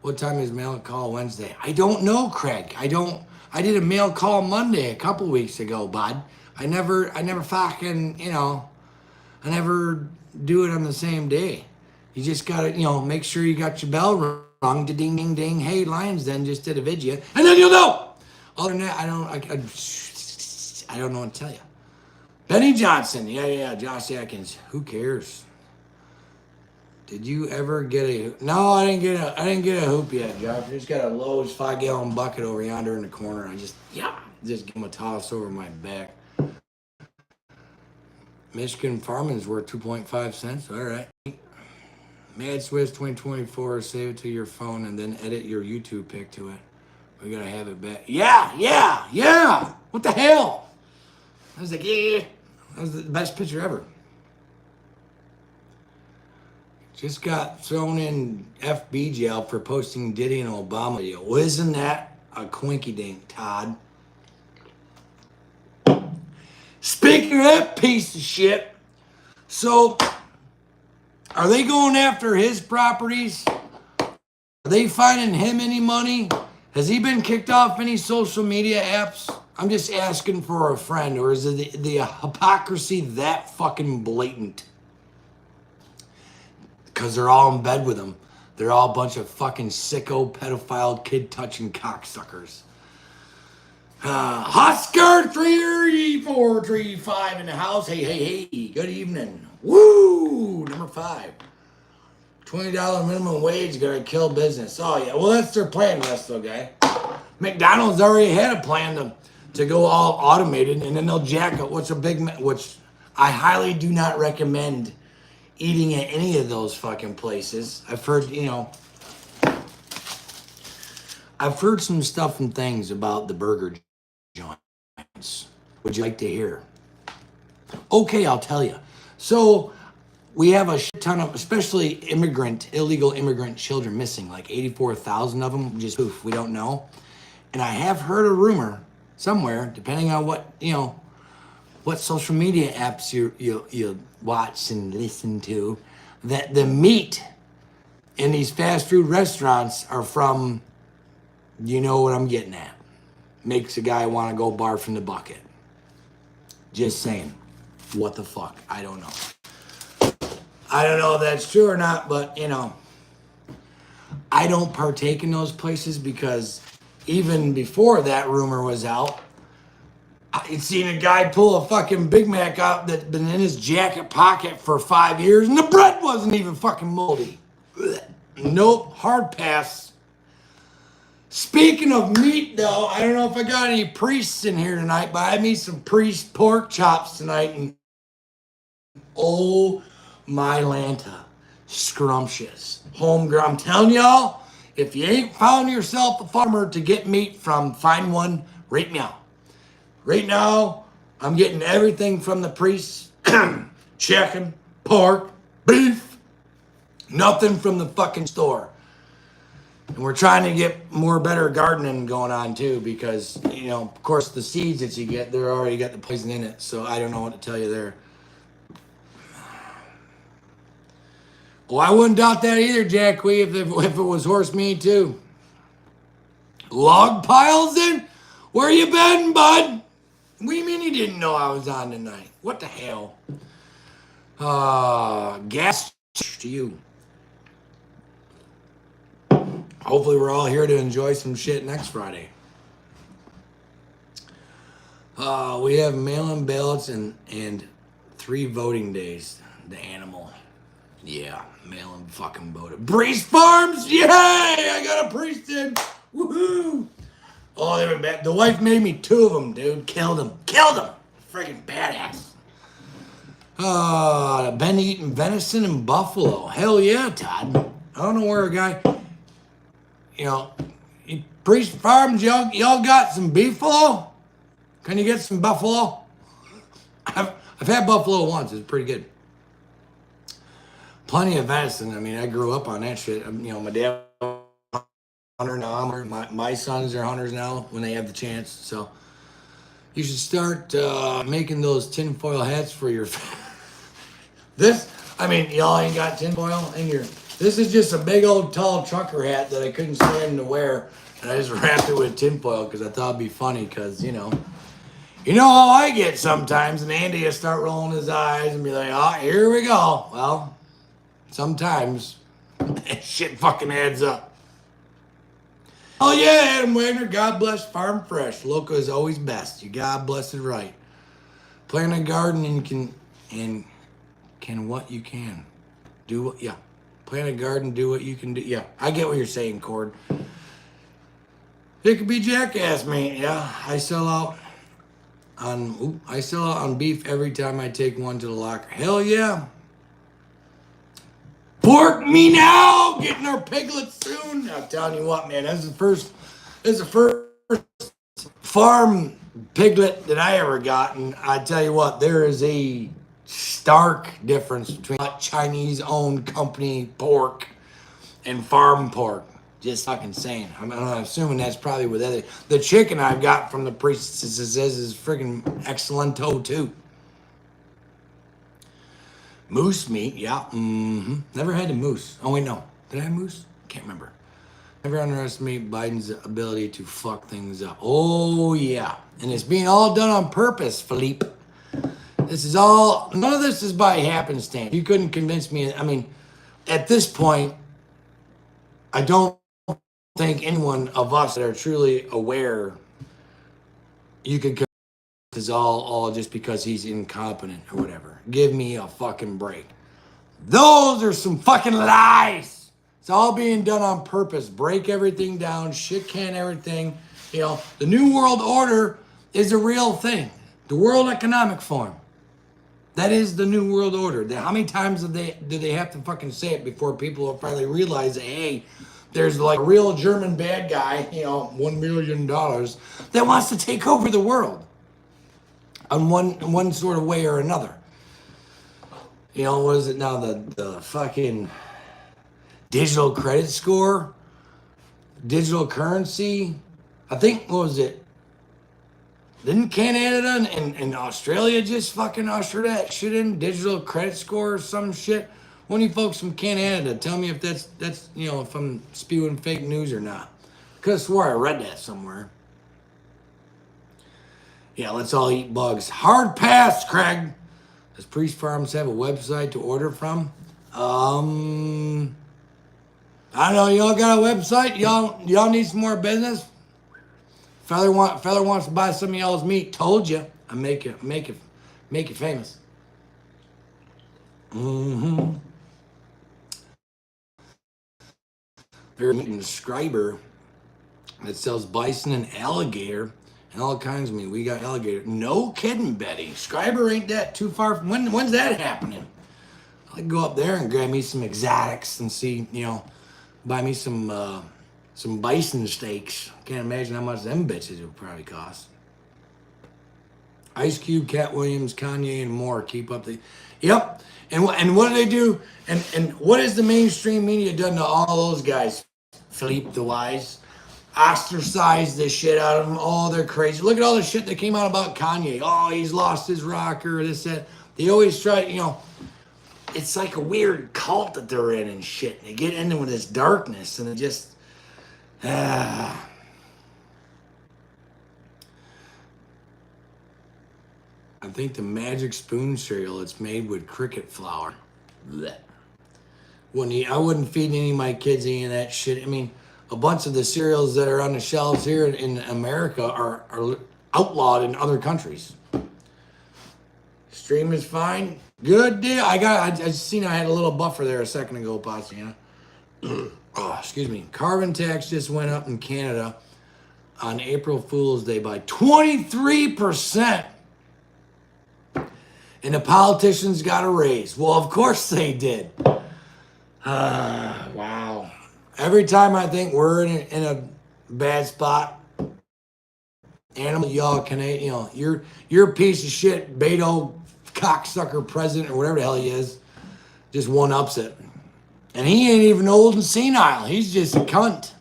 What time is mail call Wednesday? I don't know, Craig. I did a mail call Monday a couple weeks ago, bud. I never fucking, I never do it on the same day. You just gotta, make sure you got your bell rung, ding, ding, ding. Hey, Lions Den just did a video, and then you'll know. Other than that, I don't know what to tell you. Benny Johnson, yeah, Josh Atkins. Who cares? Did you ever get a? No, I didn't get a hoop yet, Josh. I just got a Lowe's 5-gallon bucket over yonder in the corner. I just give him a toss over my back. Michigan farming's worth 2.5 cents. All right. Mad Swiss 2024. Save it to your phone and then edit your YouTube pic to it. We gotta have it back. Yeah. What the hell? I was like, yeah. That was the best picture ever. Just got thrown in FB jail for posting Diddy and Obama video. Well, isn't that a quinky dink, Todd? Speaking of that piece of shit, so are they going after his properties? Are they finding him any money? Has he been kicked off any social media apps? I'm just asking for a friend, or is it the hypocrisy that fucking blatant? Because they're all in bed with him. They're all a bunch of fucking sicko, pedophile, kid-touching cocksuckers. Husker 3435 in the house. Hey. Good evening. Woo! Number 5. $20 minimum wage gonna kill business. Oh yeah, well that's their plan, Lesto guy. McDonald's already had a plan to go all automated, and then they'll jack up. Which I highly do not recommend eating at any of those fucking places. I've heard some stuff and things about the burger joints. Would you like to hear? Okay, I'll tell you. So we have a shit ton of, especially illegal immigrant children missing, like 84,000 of them, just poof, we don't know. And I have heard a rumor somewhere, depending on what social media apps you watch and listen to, that the meat in these fast food restaurants are from, you know what I'm getting at. Makes a guy want to go barf in the bucket. Just saying. What the fuck? I don't know. I don't know if that's true or not, but, I don't partake in those places because even before that rumor was out, I'd seen a guy pull a fucking Big Mac out that's been in his jacket pocket for 5 years, and the bread wasn't even fucking moldy. Ugh. Nope, hard pass. Speaking of meat, though, I don't know if I got any priests in here tonight, but I made some priest pork chops tonight, and oh my Lanta, scrumptious. Homegrown. I'm telling y'all, if you ain't found yourself a farmer to get meat from, find one right now. Right now, I'm getting everything from the priests. Chicken, pork, beef. Nothing from the fucking store. And we're trying to get better gardening going on too, because, of course, the seeds that you get, they're already got the poison in it. So I don't know what to tell you there. Well, I wouldn't doubt that either, Jack Wee, if it was horse meat too. Log piles in? Where you been, bud? What do you mean you didn't know I was on tonight? What the hell? Gas to you. Hopefully we're all here to enjoy some shit next Friday. We have mail-in ballots and 3 voting days. The animal. Yeah, mail-in fucking voted. Priest Farms! Yay! I got a priest in! Woohoo! Oh, they were bad. The wife made me 2 of them, dude. Killed them. Friggin' badass. Been eating venison in Buffalo. Hell yeah, Todd. I don't know where a guy... Priest Farms, y'all got some beefalo? Can you get some buffalo? I've had buffalo once. It's pretty good. Plenty of venison. I mean, I grew up on that shit. My dad was a hunter now. My sons are hunters now when they have the chance. So you should start making those tinfoil hats for your... y'all ain't got tinfoil in your... This is just a big old tall trucker hat that I couldn't stand to wear. And I just wrapped it with tinfoil because I thought it'd be funny because, you know how I get sometimes. And Andy will start rolling his eyes and be like, here we go. Well, sometimes shit fucking adds up. Oh yeah, Adam Wagner, God bless Farm Fresh. Local is always best. You God bless it right. Plant a garden and can what you can. Do what, yeah. Plant a garden, do what you can do. Yeah, I get what you're saying, Cord. It could be jackass, man. Yeah, I sell out I sell out on beef every time I take one to the locker. Hell yeah. Pork me now, getting our piglets soon. I'm telling you what, man, this is the first farm piglet that I ever got, and I tell you what, there is a stark difference between Chinese-owned company pork and farm pork. Just fucking saying. I'm assuming that's probably what the chicken I've got from the priestesses is freaking excellento too. Moose meat, yeah. Never had a moose. Oh wait, no. Did I have moose? Can't remember. Never underestimate Biden's ability to fuck things up. Oh yeah. And it's being all done on purpose, Philippe. None of this is by happenstance. You couldn't convince me. I mean, at this point, I don't think anyone of us that are truly aware, you could convince this is all just because he's incompetent or whatever. Give me a fucking break. Those are some fucking lies. It's all being done on purpose. Break everything down, shit can everything. You know, the New World Order is a real thing. The World Economic Forum. That is the New World Order. How many times do they have to fucking say it before people will finally realize that, hey, there's like a real German bad guy, you know, $1 million that wants to take over the world on one sort of way or another. You know, what is it now? The fucking digital credit score, digital currency. I think, what was it? Didn't Canada and Australia just fucking usher that shit in? Digital credit score or some shit? One of you folks from Canada, tell me if that's you know, if I'm spewing fake news or not. Could have swore I read that somewhere. Yeah, let's all eat bugs. Hard pass, Craig. Does Priest Farms have a website to order from? I don't know. Y'all got a website? Y'all need some more business? Feller wants to buy some of y'all's meat. Told you. I make it famous. There's a scriber that sells bison and alligator and all kinds of meat. We got alligator. No kidding, Betty. Scriber ain't that too far from when's that happening? I'd go up there and grab me some exotics and see, you know, buy me some bison steaks. Can't imagine how much them bitches would probably cost. Ice Cube, Cat Williams, Kanye, and more. Keep up the... Yep. And what do they do? And what has the mainstream media done to all those guys? Philippe the Wise. Ostracize the shit out of them. Oh, they're crazy. Look at all the shit that came out about Kanye. Oh, he's lost his rocker, this, that. They always try, you know... It's like a weird cult that they're in and shit. They get into this darkness and it just... I think the Magic Spoon cereal, it's made with cricket flour. Blech. I wouldn't feed any of my kids any of that shit. I mean, a bunch of the cereals that are on the shelves here in America are outlawed in other countries. Stream is fine. Good deal. I seen I had a little buffer there a second ago, Potsy. Oh, excuse me. Carbon tax just went up in Canada on April Fool's Day by 23%. And the politicians got a raise. Well, of course they did. Wow. Every time I think we're in a bad spot, animal, y'all Canadian, you know, you're a piece of shit, Beto cocksucker president or whatever the hell he is, just one-ups it. And he ain't even old and senile. He's just a cunt.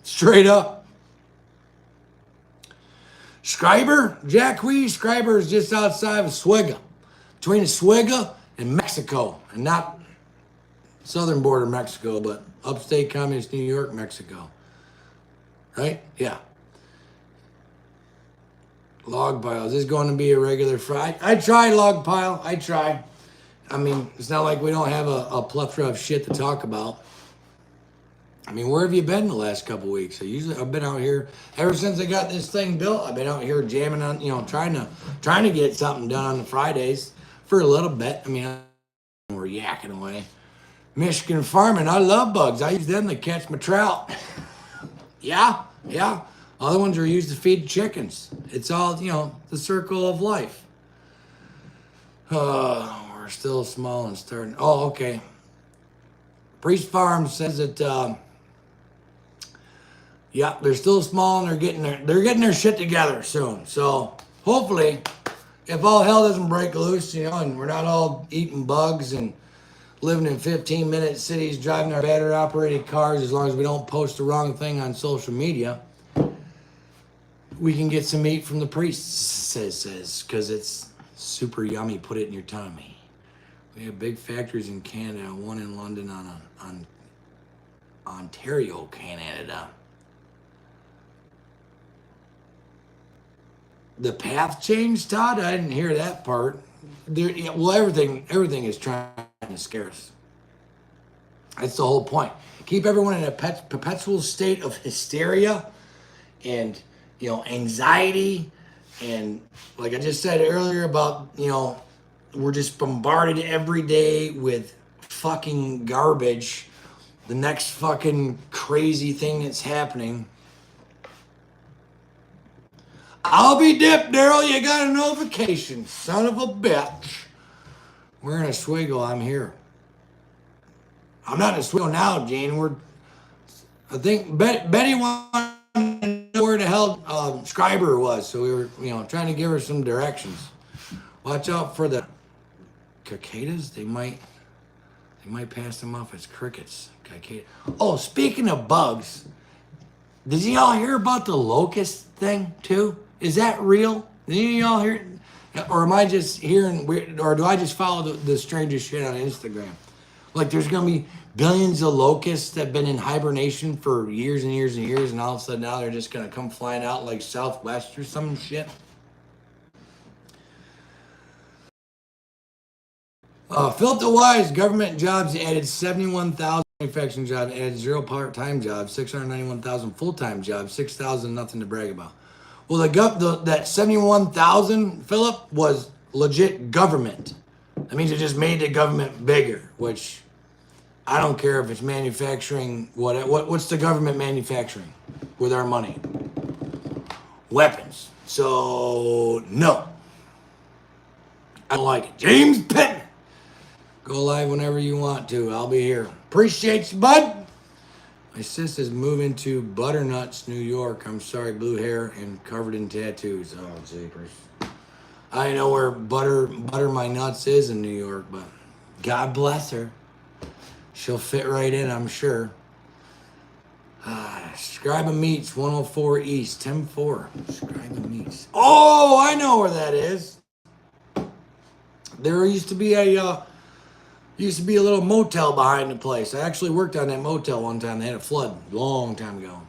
Straight up. Scriber, Jacques Scriber is just outside of Oswego. Between Oswego and Mexico. And not southern border Mexico, but upstate communist New York, Mexico. Right? Yeah. Log pile. Is this going to be a regular Friday? I tried log pile. I tried. I mean, it's not like we don't have a plethora of shit to talk about. I mean, where have you been the last couple of weeks? I've been out here ever since I got this thing built. I've been out here jamming on, you know, trying to get something done on the Fridays for a little bit. I mean, we're yakking away. Michigan farming. I love bugs. I use them to catch my trout. Yeah. Other ones are used to feed chickens. It's all, the circle of life. We're still small and starting. Oh, okay. Priest Farm says that, yeah, they're still small and they're getting their shit together soon. So hopefully, if all hell doesn't break loose, and we're not all eating bugs and living in 15-minute cities, driving our battery-operated cars, as long as we don't post the wrong thing on social media, we can get some meat from the priest, says, because it's super yummy. Put it in your tummy. We have big factories in Canada, one in London on Ontario, Canada. The path change, Todd? I didn't hear that part. Everything is trying to scare us. That's the whole point. Keep everyone in a perpetual state of hysteria and, anxiety. And like I just said earlier about, we're just bombarded every day with fucking garbage. The next fucking crazy thing that's happening. I'll be dipped, Daryl. You got a notification, son of a bitch. We're in Oswego. I'm here. I'm not in Oswego now, Gene. I think Betty wanted to know where the hell Scriber was, so we were, trying to give her some directions. Watch out for the cicadas. They might pass them off as crickets. Cicada. Oh, speaking of bugs, did y'all hear about the locust thing too? Is that real? Did y'all hear? Or am I just hearing weird? Or do I just follow the strangest shit on Instagram? Like there's gonna be billions of locusts that have been in hibernation for years and years and years, and all of a sudden now they're just gonna come flying out like Southwest or some shit. Philip DeWise, government jobs added 71,000 manufacturing jobs, added 0 part-time jobs, 691,000 full-time jobs, 6,000 nothing to brag about. Well, that 71,000, Philip, was legit government. That means it just made the government bigger, which I don't care if it's manufacturing. What's the government manufacturing with our money? Weapons. So, no. I don't like it. James Pittman. Go live whenever you want to. I'll be here. Appreciate you, bud. My sister's moving to Butternuts, New York. I'm sorry, blue hair and covered in tattoos. Oh, jeepers. I know where Butter My Nuts is in New York, but God bless her. She'll fit right in, I'm sure. Scribe Meats, 104 East, 10-4. Scribe Meats. Oh, I know where that is. There used to be a little motel behind the place. I actually worked on that motel one time. They had a flood a long time ago.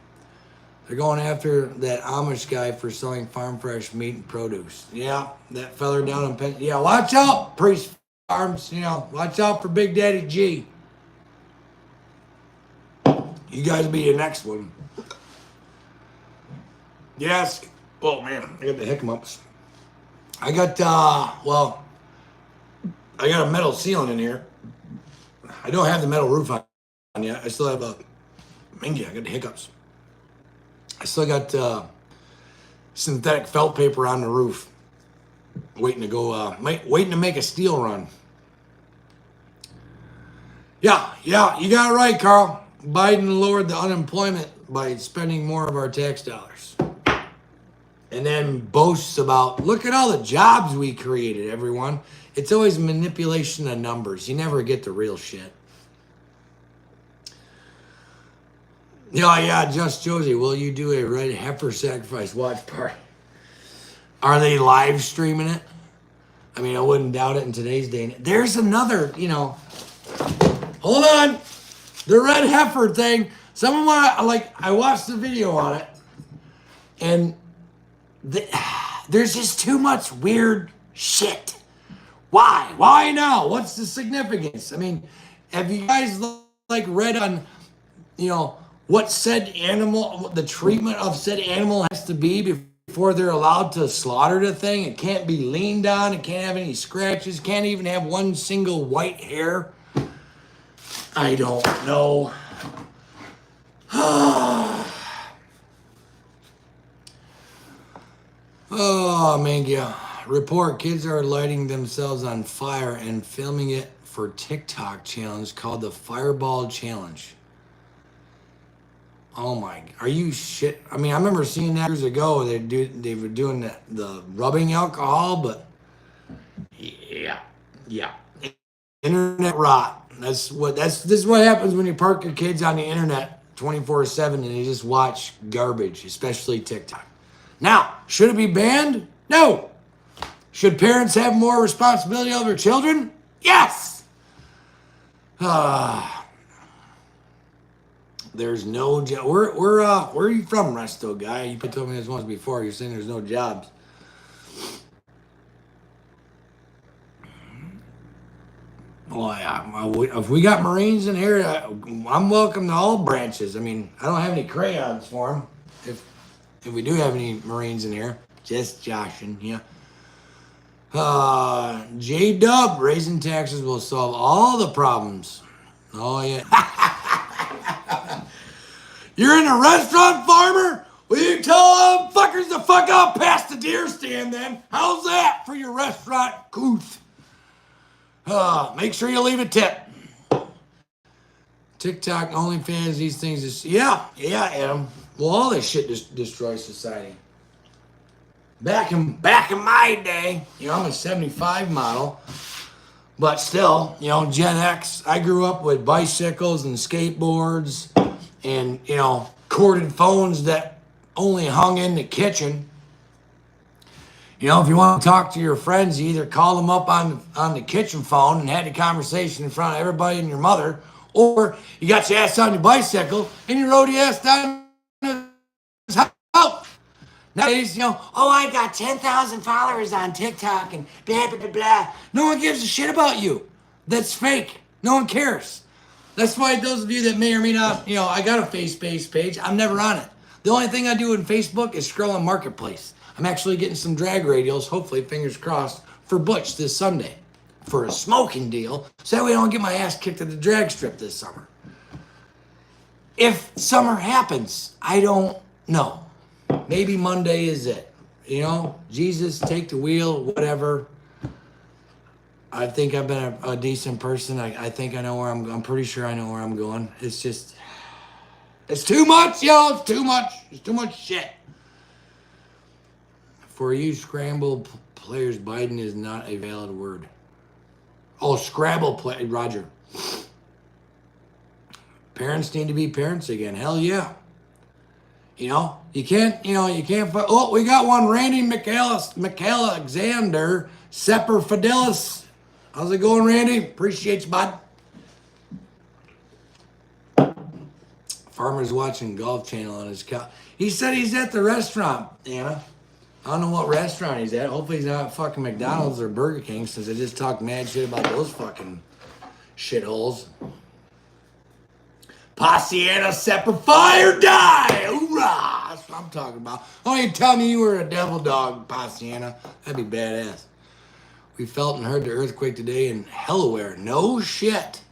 They're going after that Amish guy for selling farm fresh meat and produce. Yeah, that feller down in Penn. Yeah, watch out, Priest Farms. Watch out for Big Daddy G. You guys be the next one. Yes. Oh man, I got the hiccups. I got a metal ceiling in here. I don't have the metal roof on yet. I still have I got the hiccups. I still got synthetic felt paper on the roof. Waiting to go, waiting to make a steel run. Yeah, you got it right, Carl. Biden lowered the unemployment by spending more of our tax dollars. And then boasts about, look at all the jobs we created, everyone. It's always manipulation of numbers. You never get the real shit. Yeah, Just Josie, will you do a red heifer sacrifice watch party? Are they live streaming it? I mean, I wouldn't doubt it in today's day. There's another, hold on. The red heifer thing. Someone I watched the video on it, and there's just too much weird shit. Why? Why now? What's the significance? I mean, have you guys read on, what said animal, the treatment of said animal has to be before they're allowed to slaughter the thing? It can't be leaned on. It can't have any scratches. Can't even have one single white hair. I don't know. Oh, man, yeah. Report, kids are lighting themselves on fire and filming it for TikTok challenge called the Fireball Challenge. Oh my, are you shit? I mean, I remember seeing that years ago. They were doing the rubbing alcohol, but yeah, yeah. Internet rot. This is what happens when you park your kids on the internet 24/7 and you just watch garbage, especially TikTok. Now, should it be banned? No. Should parents have more responsibility over their children? Yes. There's no job. Where are you from, Resto guy? You told me this once before. You're saying there's no jobs. Well, if we got Marines in here, I'm welcome to all branches. I mean, I don't have any crayons for them. If we do have any Marines in here, just joshing, yeah. J Dub, raising taxes will solve all the problems. Oh yeah. You're in a restaurant, farmer? Well, you tell them fuckers to fuck up past the deer stand then. How's that for your restaurant couth? Make sure you leave a tip. TikTok, OnlyFans, these things is yeah, Adam. Well, all this shit just destroys society. Back in my day, I'm a 75 model, but still, Gen X. I grew up with bicycles and skateboards, and corded phones that only hung in the kitchen. If you want to talk to your friends, you either call them up on the kitchen phone and had the conversation in front of everybody and your mother, or you got your ass on your bicycle and you rode your ass down his house. Nowadays, oh, I got 10,000 followers on TikTok and blah, blah, blah, blah. No one gives a shit about you. That's fake. No one cares. That's why those of you that may or may not, I got a face-based page. I'm never on it. The only thing I do in Facebook is scroll on Marketplace. I'm actually getting some drag radials, hopefully, fingers crossed, for Butch this Sunday for a smoking deal, so that way I don't get my ass kicked at the drag strip this summer. If summer happens, I don't know. Maybe Monday is it. Jesus, take the wheel, whatever. I think I've been a decent person. I think I know where I'm pretty sure I know where I'm going. It's just, it's too much, y'all. It's too much. It's too much shit. For you scramble players, Biden is not a valid word. Oh, Scrabble play, Roger. Parents need to be parents again. Hell yeah. You can't. Oh, we got one, Randy McAlexander, Semper Fidelis. How's it going, Randy? Appreciate you, bud. Farmer's watching Golf Channel on his couch. He said he's at the restaurant, Anna. I don't know what restaurant he's at. Hopefully he's not at fucking McDonald's or Burger King, since I just talked mad shit about those fucking shitholes. Passiana, Semper Fire, die! Hoorah! That's what I'm talking about. Oh, you tell me you were a devil dog, Passiana. That'd be badass. We felt and heard the earthquake today in Hellaware. No shit.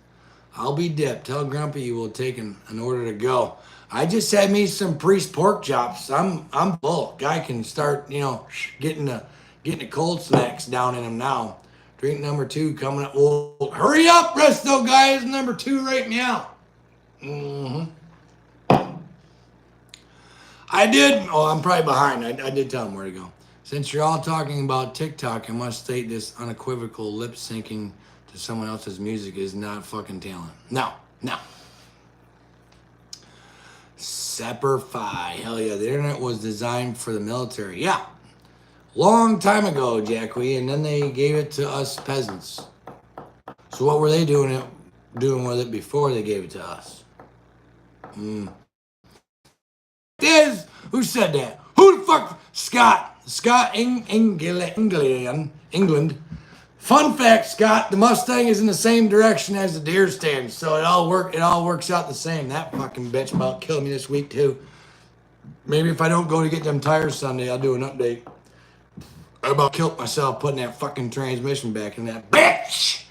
I'll be dipped. Tell Grumpy you will take an order to go. I just had me some priest pork chops. I'm full. Guy can start, getting the cold snacks down in him now. Drink number 2 coming up. Well, hurry up, Resto guys. Number 2 right now. I did. Oh, I'm probably behind. I did tell him where to go. Since you're all talking about TikTok, I must state this unequivocal lip syncing to someone else's music is not fucking talent. No. Semper Fi. Hell yeah, the internet was designed for the military. Yeah. Long time ago, Jackie, and then they gave it to us peasants. So what were they doing with it before they gave it to us? Who said that? Who the fuck? Scott England. Fun fact, Scott, the Mustang is in the same direction as the deer stand, so it all works out the same. That fucking bitch about killed me this week too. Maybe if I don't go to get them tires Sunday, I'll do an update. I about killed myself putting that fucking transmission back in that bitch.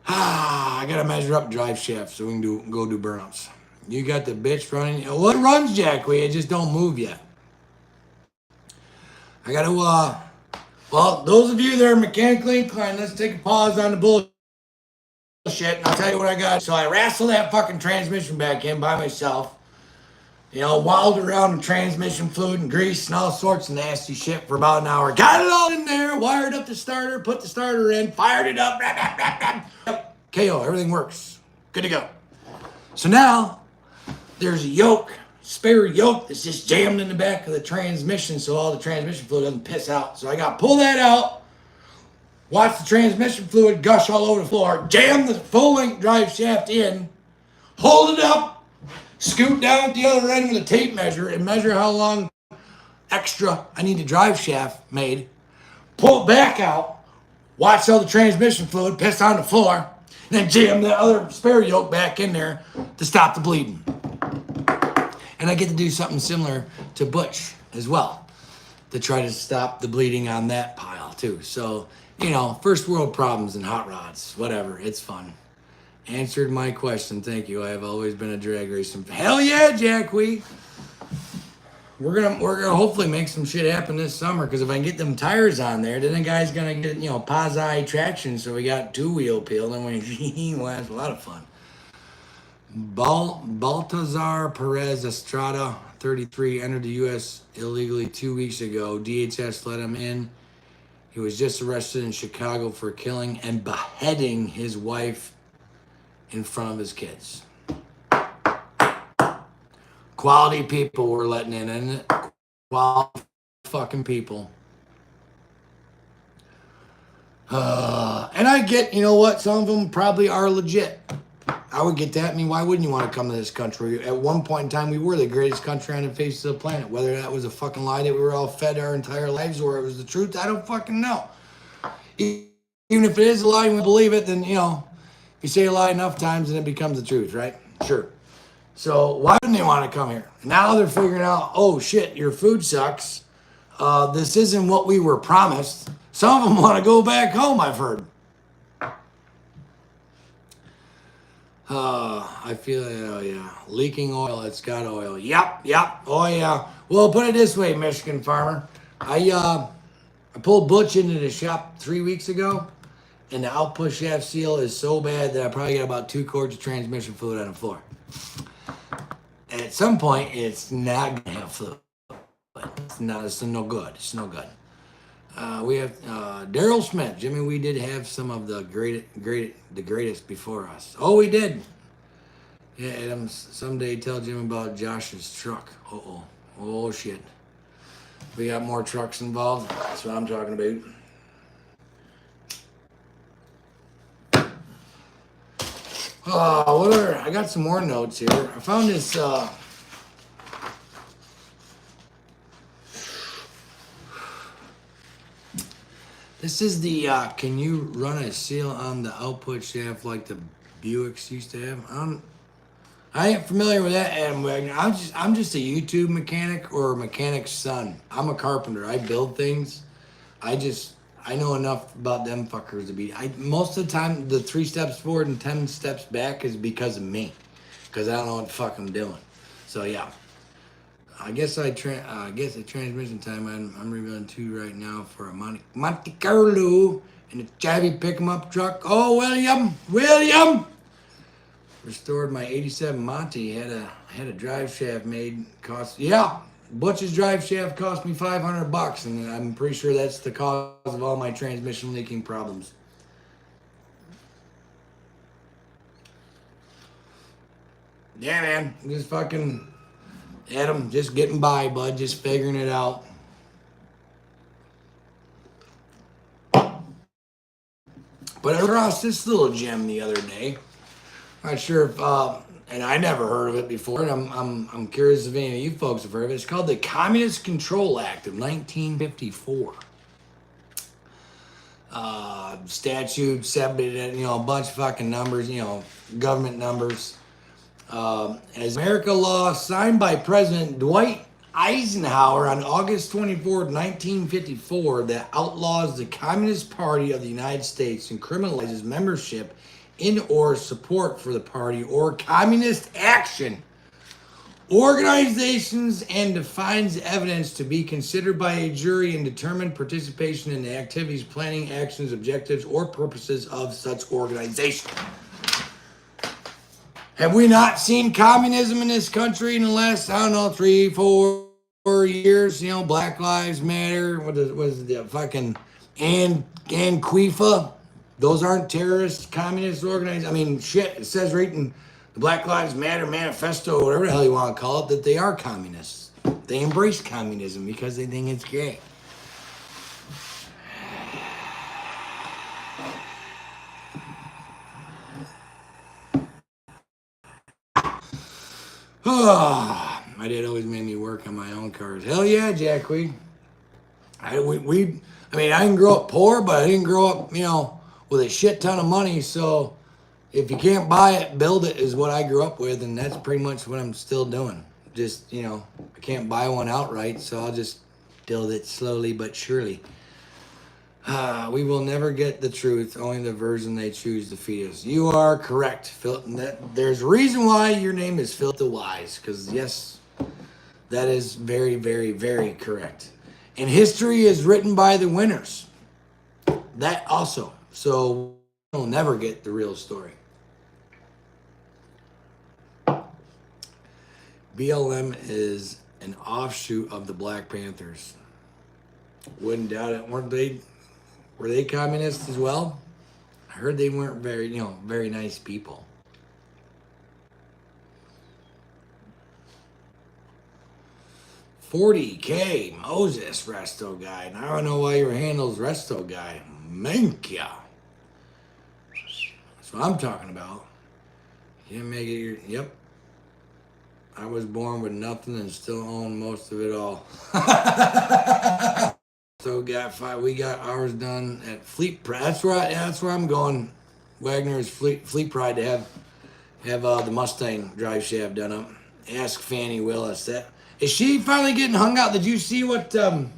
I gotta measure up drive shaft so we can go do burnouts. You got the bitch running. Well, it runs, Jackie. It just don't move yet. I got to, well, those of you that are mechanically inclined, let's take a pause on the bullshit, and I'll tell you what I got. So I wrestled that fucking transmission back in by myself. You know, walled around in transmission fluid and grease and all sorts of nasty shit for about an hour. Got it all in there, wired up the starter, put the starter in, fired it up. KO, everything works. Good to go. So now, there's a yoke, spare yoke that's just jammed in the back of the transmission so all the transmission fluid doesn't piss out. So I got to pull that out, watch the transmission fluid gush all over the floor, jam the full-length drive shaft in, hold it up, scoot down at the other end with a tape measure and measure how long extra I need the drive shaft made, pull it back out, watch all the transmission fluid piss on the floor, and then jam the other spare yoke back in there to stop the bleeding. And I get to do something similar to Butch as well to try to stop the bleeding on that pile too. So, you know, first world problems and hot rods, whatever, it's fun. Answered my question, thank you. I have always been a drag racer. Hell yeah, Jack Wee. We're gonna hopefully make some shit happen this summer, because if I can get them tires on there, then the guy's gonna get, you know, Pazai traction, so we got 2-wheel peel, and well, that's a lot of fun. Baltazar Perez Estrada, 33, entered the U.S. illegally 2 weeks ago. DHS let him in. He was just arrested in Chicago for killing and beheading his wife in front of his kids. Quality people we're letting in, isn't it? Quality fucking people. And I get, you know what, some of them probably are legit. I would get that. I mean, why wouldn't you want to come to this country? At one point in time, we were the greatest country on the face of the planet. Whether that was a fucking lie that we were all fed our entire lives or it was the truth, I don't fucking know. Even if it is a lie and we believe it, then, you know, if you say a lie enough times, then it becomes the truth, right? Sure. So why wouldn't they want to come here? Now they're figuring out, oh shit, your food sucks. This isn't what we were promised. Some of them want to go back home, I've heard. I feel, oh yeah, leaking oil, it's got oil. Yep, oh yeah. Well, put it this way, Michigan farmer. I pulled Butch into the shop 3 weeks ago, and the output shaft seal is so bad that I probably got about 2 quarts of transmission fluid on the floor. And at some point, it's not gonna have fluid. It's no good. It's no good. We have Daryl Smith. Jimmy, we did have some of the greatest before us. Oh, we did. Yeah, Adam, someday tell Jim about Josh's truck. Uh-oh. Oh, shit. We got more trucks involved. That's what I'm talking about. Whatever. I got some more notes here. I found this, this is the, can you run a seal on the output shaft like the Buicks used to have? I ain't familiar with that, Adam Wagner. I'm just a YouTube mechanic or a mechanic's son. I'm a carpenter. I build things. I know enough about them fuckers to be. Most of the time, the 3 steps forward and 10 steps back is because of me, because I don't know what the fuck I'm doing. So yeah, I guess the transmission time I'm revealing 2 right now for a Monte Carlo and a Chevy pick 'em up truck. Oh, William. Restored my 87 Monte. Had a drive shaft made. Butch's drive shaft cost me $500, and I'm pretty sure that's the cause of all my transmission leaking problems. Yeah, man, just fucking Adam, just getting by, bud, just figuring it out. But I crossed this little gem the other day. Not sure if, and I never heard of it before, and I'm curious if any of you folks have heard of it. It's called the Communist Control Act of 1954. Statute, 70, a bunch of fucking numbers, government numbers. As America law signed by President Dwight Eisenhower on August 24, 1954, that outlaws the Communist Party of the United States and criminalizes membership in or support for the party or communist action Organizations and defines evidence to be considered by a jury and determine participation in the activities, planning, actions, objectives, or purposes of such organization. Have we not seen communism in this country in the last, I don't know, 3-4 years? You know, Black Lives Matter. What is the fucking Antifa? Those aren't terrorist communist organizations. I mean, shit. It says right in the Black Lives Matter manifesto, whatever the hell you want to call it, that they are communists. They embrace communism because they think it's great. Oh, my dad always made me work on my own cars. Hell yeah, Jackweed. I didn't grow up poor, but I didn't grow up, with a shit ton of money. So if you can't buy it, build it is what I grew up with, and that's pretty much what I'm still doing. Just, I can't buy one outright, so I'll just build it slowly but surely. We will never get the truth, only the version they choose to feed us. You are correct, Phil. There's a reason why your name is Phil the Wise, because yes, that is very, very, very correct. And history is written by the winners. That also. So we'll never get the real story. BLM is an offshoot of the Black Panthers. Wouldn't doubt it. Were they communists as well? I heard they weren't very nice people. $40K Moses Resto Guy. And I don't know why your handle's Resto Guy. Menkia. That's what I'm talking about. You didn't make it yep. I was born with nothing and still own most of it all. So we got ours done at Fleet Pride. That's where I'm going. Wagner's Fleet Pride to have the Mustang drive shaft done up. Ask Fannie Willis that. Is she finally getting hung out? Did you see what is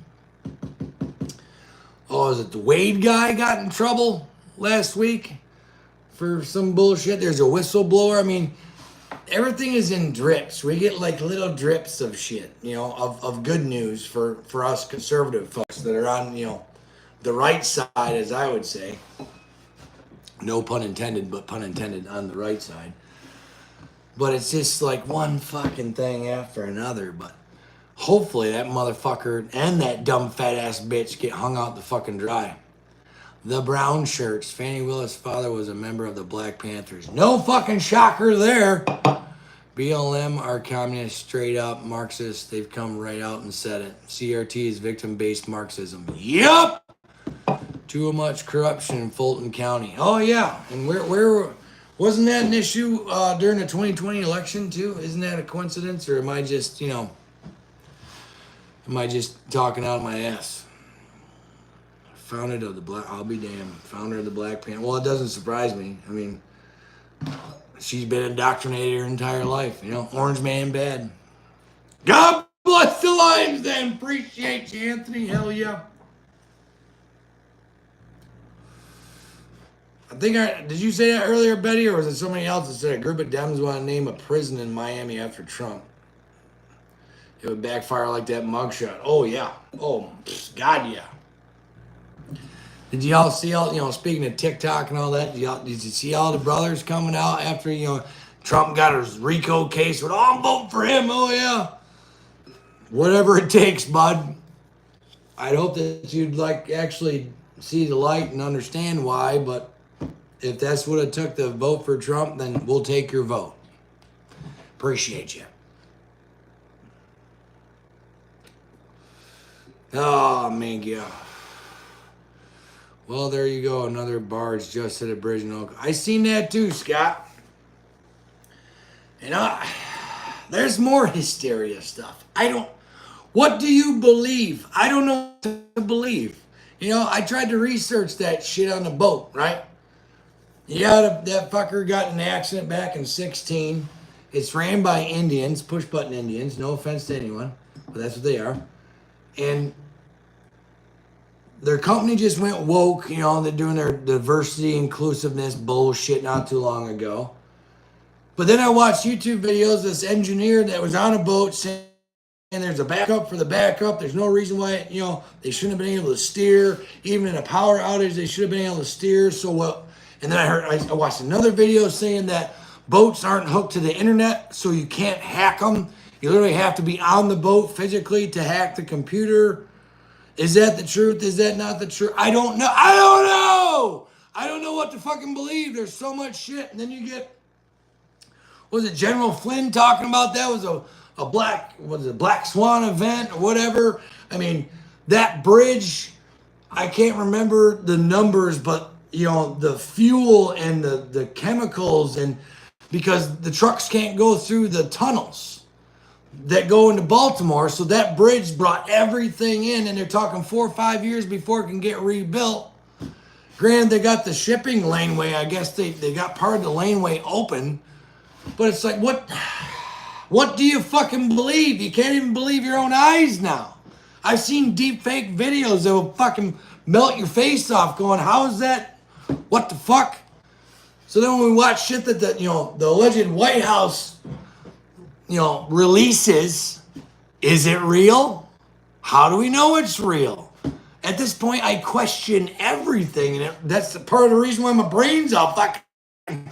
it the Wade guy got in trouble last week for some bullshit? There's a whistleblower. I mean, everything is in drips. We get like little drips of shit, of good news for us conservative folks that are on, the right side, as I would say. No pun intended, but pun intended on the right side. But it's just like one fucking thing after another. But hopefully that motherfucker and that dumb fat ass bitch get hung out the fucking dry. The brown shirts. Fannie Willis' father was a member of the Black Panthers. No fucking shocker there. BLM are communist, straight up Marxist. They've come right out and said it. CRT is victim-based Marxism. Yup. Too much corruption in Fulton County. Oh yeah, and where wasn't that an issue during the 2020 election too? Isn't that a coincidence, or am I just talking out of my ass? Founder of the Black. I'll be damned. Founder of the Black Panther. Well, it doesn't surprise me. I mean, she's been indoctrinated her entire life. Orange man bad. God bless the Lions. Then appreciate you, Anthony. Hell yeah. Did you say that earlier, Betty, or was it somebody else that said a group of Dems want to name a prison in Miami after Trump? It would backfire like that mugshot. Oh, yeah. Oh, God, yeah. Did y'all see speaking of TikTok and all that, did you see all the brothers coming out after, Trump got his RICO case with, I'm voting for him, oh, yeah. Whatever it takes, bud. I'd hope that you'd, actually see the light and understand why, but if that's what it took to vote for Trump, then we'll take your vote. Appreciate you. Oh, man, yeah. Well, there you go. Another barge just hit a bridge in Oak. I seen that too, Scott. And there's more hysteria stuff. What do you believe? I don't know what to believe. I tried to research that shit on the boat, right? Yeah, that fucker got in an accident back in 2016. It's ran by Indians, push-button Indians. No offense to anyone, but that's what they are. And their company just went woke. They're doing their diversity, inclusiveness bullshit not too long ago. But then I watched YouTube videos of this engineer that was on a boat saying, and there's a backup for the backup. There's no reason why, they shouldn't have been able to steer. Even in a power outage, they should have been able to steer. So what? And then I watched another video saying that boats aren't hooked to the internet, so you can't hack them. You literally have to be on the boat physically to hack the computer. Is that the truth? Is that not the truth? I don't know. I don't know. I don't know what to fucking believe. There's so much shit. And then you get, was it General Flynn talking about that? Was a Black Swan event or whatever? I mean, that bridge, I can't remember the numbers, but the fuel and the chemicals, and because the trucks can't go through the tunnels that go into Baltimore, so that bridge brought everything in, and they're talking 4 or 5 years before it can get rebuilt. Granted, they got the shipping laneway. I guess they got part of the laneway open, but it's like, what do you fucking believe? You can't even believe your own eyes now. I've seen deep fake videos that will fucking melt your face off going, how is that? What the fuck? So then when we watch shit that the alleged White House, releases, is it real? How do we know it's real? At this point, I question everything, and that's part of the reason why my brain's all fucking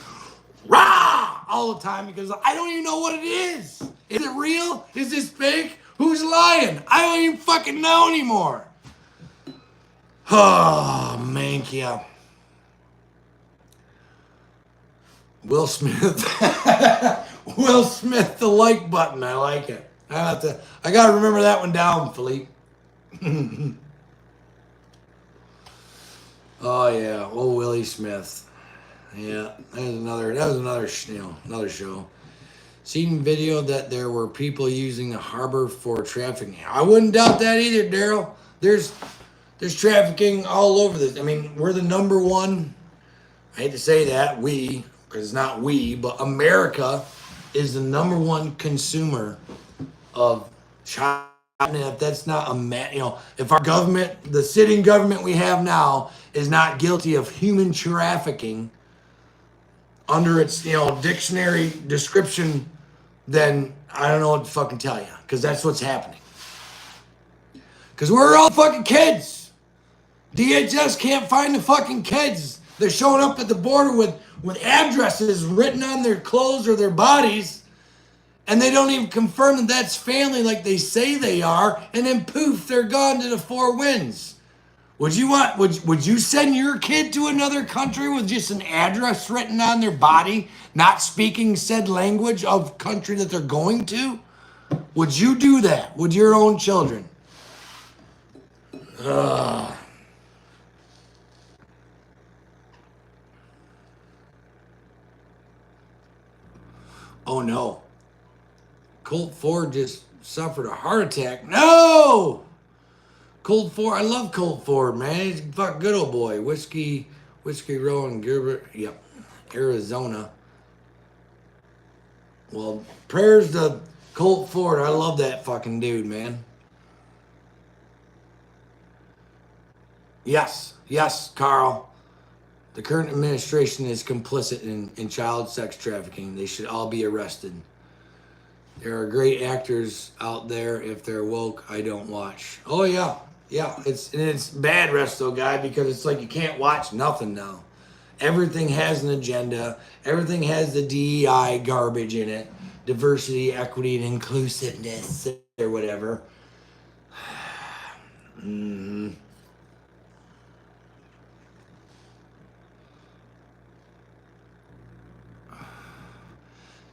rah all the time, because I don't even know what it is. Is it real? Is this fake? Who's lying? I don't even fucking know anymore. Oh, mank ya. Will Smith. Will Smith, the like button. I like it. I gotta remember that one down, Philippe. Oh yeah, old Willie Smith. Yeah, that was another show. Seen video that there were people using the harbor for trafficking. I wouldn't doubt that either, Daryl. There's trafficking all over this. I mean, we're the number one. I hate to say that, because it's not we, but America is the number one consumer of child. And if that's not if our government, the sitting government we have now, is not guilty of human trafficking under its dictionary description, then I don't know what to fucking tell you, because that's what's happening. Because we're all fucking kids. DHS can't find the fucking kids. They're showing up at the border with addresses written on their clothes or their bodies, and they don't even confirm that that's family like they say they are, and then poof, they're gone to the four winds. Would you send your kid to another country with just an address written on their body, not speaking said language of country that they're going to? Would you do that with your own children? Ugh. Oh no. Colt Ford just suffered a heart attack. No! Colt Ford, I love Colt Ford, man. He's a fuck good old boy. Whiskey Row and Gerber, yep, Arizona. Well, prayers to Colt Ford. I love that fucking dude, man. Yes, Carl. The current administration is complicit in child sex trafficking. They should all be arrested. There are great actors out there. If they're woke, I don't watch. Oh yeah. It's bad, Resto Guy, because it's like you can't watch nothing now. Everything has an agenda. Everything has the DEI garbage in it. Diversity, equity, and inclusiveness, or whatever. Mm-hmm.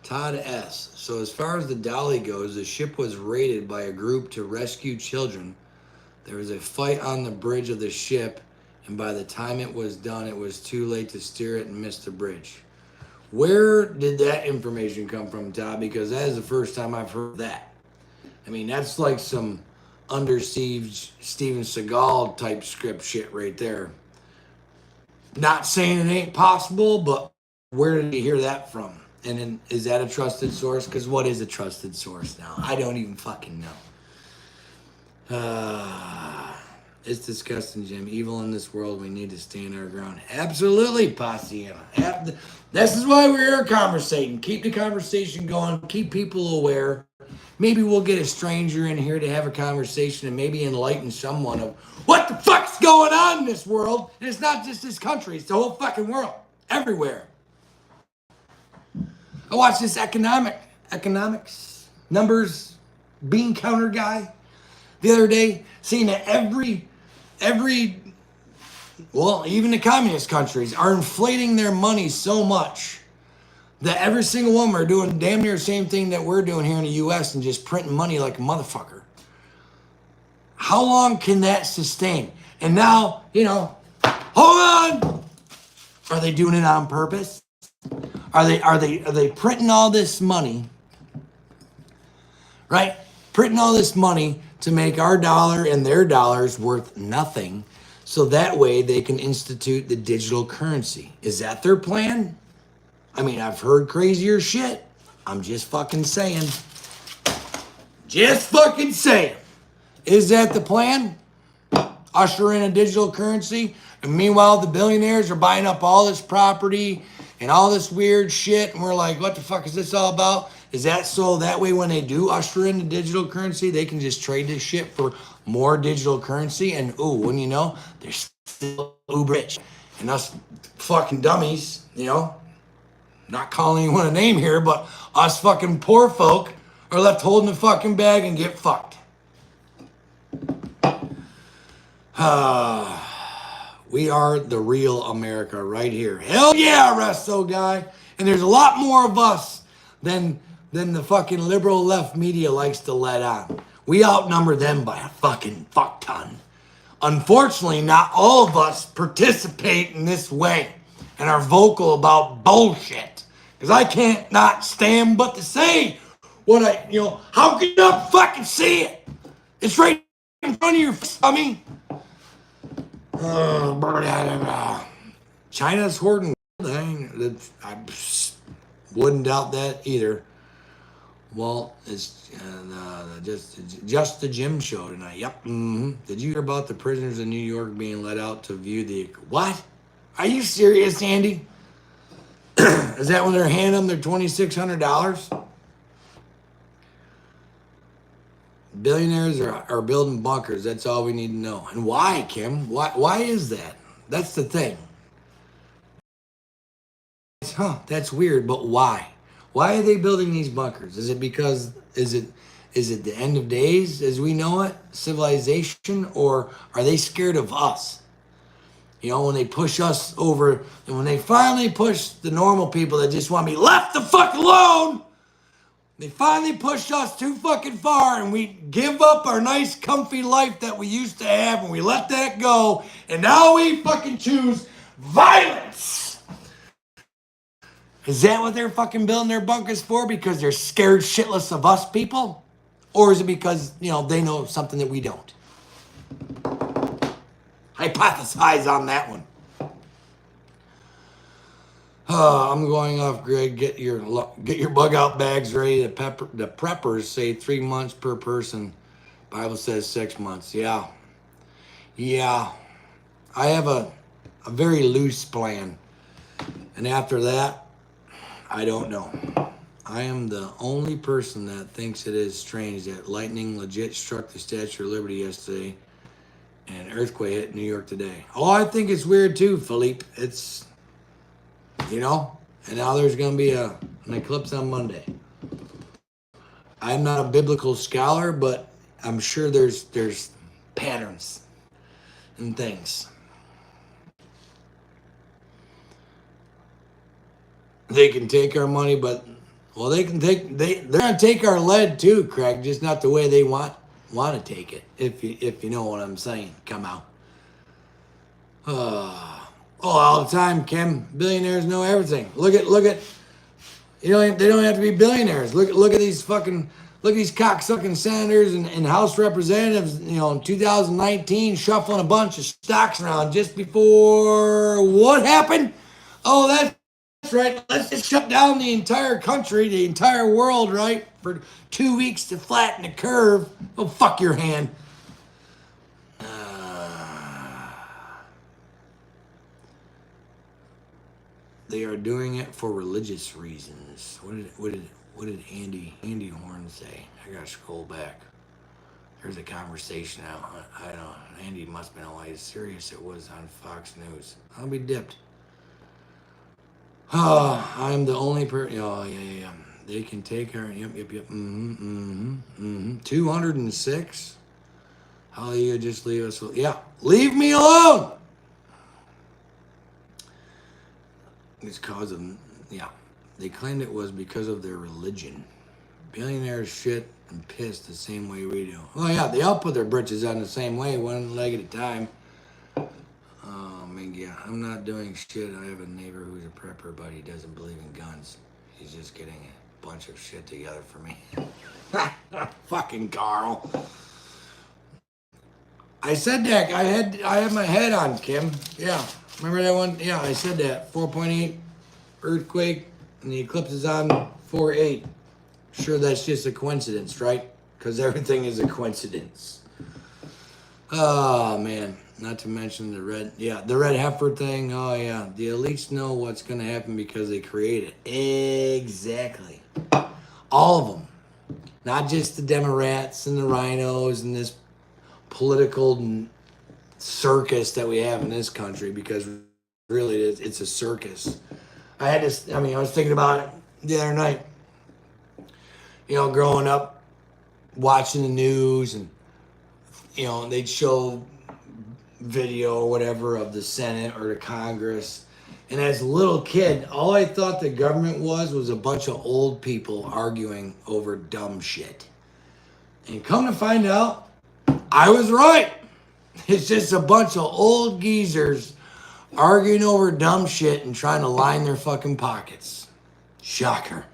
Todd S. So as far as the Dolly goes, the ship was raided by a group to rescue children. There was a fight on the bridge of the ship, and by the time it was done, it was too late to steer it and missed the bridge. Where did that information come from, Todd? Because that is the first time I've heard that. I mean, that's like some Under Siege Steven Seagal type script shit right there. Not saying it ain't possible, but where did you hear that from? And then, is that a trusted source? Because what is a trusted source now? I don't even fucking know. It's disgusting, Jim. Evil in this world, we need to stand our ground. Absolutely, Pasiana. This is why we're here conversating. Keep the conversation going. Keep people aware. Maybe we'll get a stranger in here to have a conversation and maybe enlighten someone of what the fuck's going on in this world. And it's not just this country. It's the whole fucking world. Everywhere. I watched this economics, numbers, bean counter guy the other day, seeing that even the communist countries are inflating their money so much that every single one are doing damn near the same thing that we're doing here in the U.S. and just printing money like a motherfucker. How long can that sustain? And now, hold on. Are they doing it on purpose? Are they printing all this money, right? Printing all this money to make our dollar and their dollars worth nothing, so that way they can institute the digital currency. Is that their plan? I mean, I've heard crazier shit. I'm just fucking saying. Just fucking saying. Is that the plan? Usher in a digital currency, and meanwhile the billionaires are buying up all this property and all this weird shit, and we're like, what the fuck is this all about? Is that so that way when they do usher in the digital currency, they can just trade this shit for more digital currency? And wouldn't you know, they're still uber rich. And us fucking dummies, not calling anyone a name here, but us fucking poor folk are left holding the fucking bag and get fucked. We are the real America right here. Hell yeah, Resto guy. And there's a lot more of us than the fucking liberal left media likes to let on. We outnumber them by a fucking fuck ton. Unfortunately, not all of us participate in this way and are vocal about bullshit. Because I can't not stand but to say what how can you not fucking see it? It's right in front of your face. China's hoarding. I wouldn't doubt that either. Well, it's just the Jim show tonight. Yep. Mm-hmm. Did you hear about the prisoners in New York being let out to view the... What? Are you serious, Andy? Is that when they're handing them their $2,600? Billionaires are building bunkers. That's all we need to know. And why, Kim? Why is that? That's the thing. That's weird, but why? Why are they building these bunkers? Is it because is it the end of days as we know it, civilization, or are they scared of us? When they push us over, and when they finally push the normal people that just want to be left the fuck alone, they finally pushed us too fucking far, and we give up our nice comfy life that we used to have, and we let that go, and now we fucking choose violence. Is that what they're fucking building their bunkers for? Because they're scared shitless of us people? Or is it because, they know something that we don't? Hypothesize on that one. I'm going off grid. Get your bug out bags ready. The preppers say 3 months per person. Bible says 6 months. Yeah. I have a very loose plan. And after that, I don't know. I am the only person that thinks it is strange that lightning legit struck the Statue of Liberty yesterday and an earthquake hit New York today. Oh, I think it's weird too, Philippe. It's, and now there's going to be an eclipse on Monday. I'm not a biblical scholar, but I'm sure there's patterns and things. They can take our money, but they're gonna take our lead too, Craig. Just not the way they want to take it. If you know what I'm saying, come out. All the time, Kim. Billionaires know everything. Look at. They don't have to be billionaires. Look at these cocksucking senators and House representatives. In 2019, shuffling a bunch of stocks around just before what happened? Oh, that's right. Let's just shut down the entire country, the entire world, right, for 2 weeks to flatten the curve. Oh, fuck your hand. they are doing it for religious reasons. What did Andy Horn say? I gotta scroll back. There's a conversation out. I don't know. Andy must have been why as serious it was on Fox News. I'll be dipped. Oh, I'm the only person. Oh, yeah. They can take our. Yep. 206. How you just leave us? Yeah, leave me alone. It's cause of, yeah. They claimed it was because of their religion. Billionaires shit and piss the same way we do. Oh yeah, they all put their britches on the same way, one leg at a time. Oh man, yeah, I'm not doing shit. I have a neighbor who's a prepper, but he doesn't believe in guns. He's just getting a bunch of shit together for me. Fucking Carl. I said that. I had my head on, Kim. Yeah. Remember that one? Yeah, I said that. 4.8 earthquake, and the eclipse is on 4.8. Sure, that's just a coincidence, right? Because everything is a coincidence. Oh, man. Not to mention the red heifer thing. Oh, yeah. The elites know what's going to happen because they create it. Exactly. All of them. Not just the Democrats and the rhinos and this political circus that we have in this country, because really it's a circus. I was thinking about it the other night. You know, growing up, watching the news, and you know, they'd show video or whatever of the Senate or the Congress. And as a little kid, all I thought the government was a bunch of old people arguing over dumb shit. And come to find out, I was right. It's just a bunch of old geezers arguing over dumb shit and trying to line their fucking pockets. Shocker.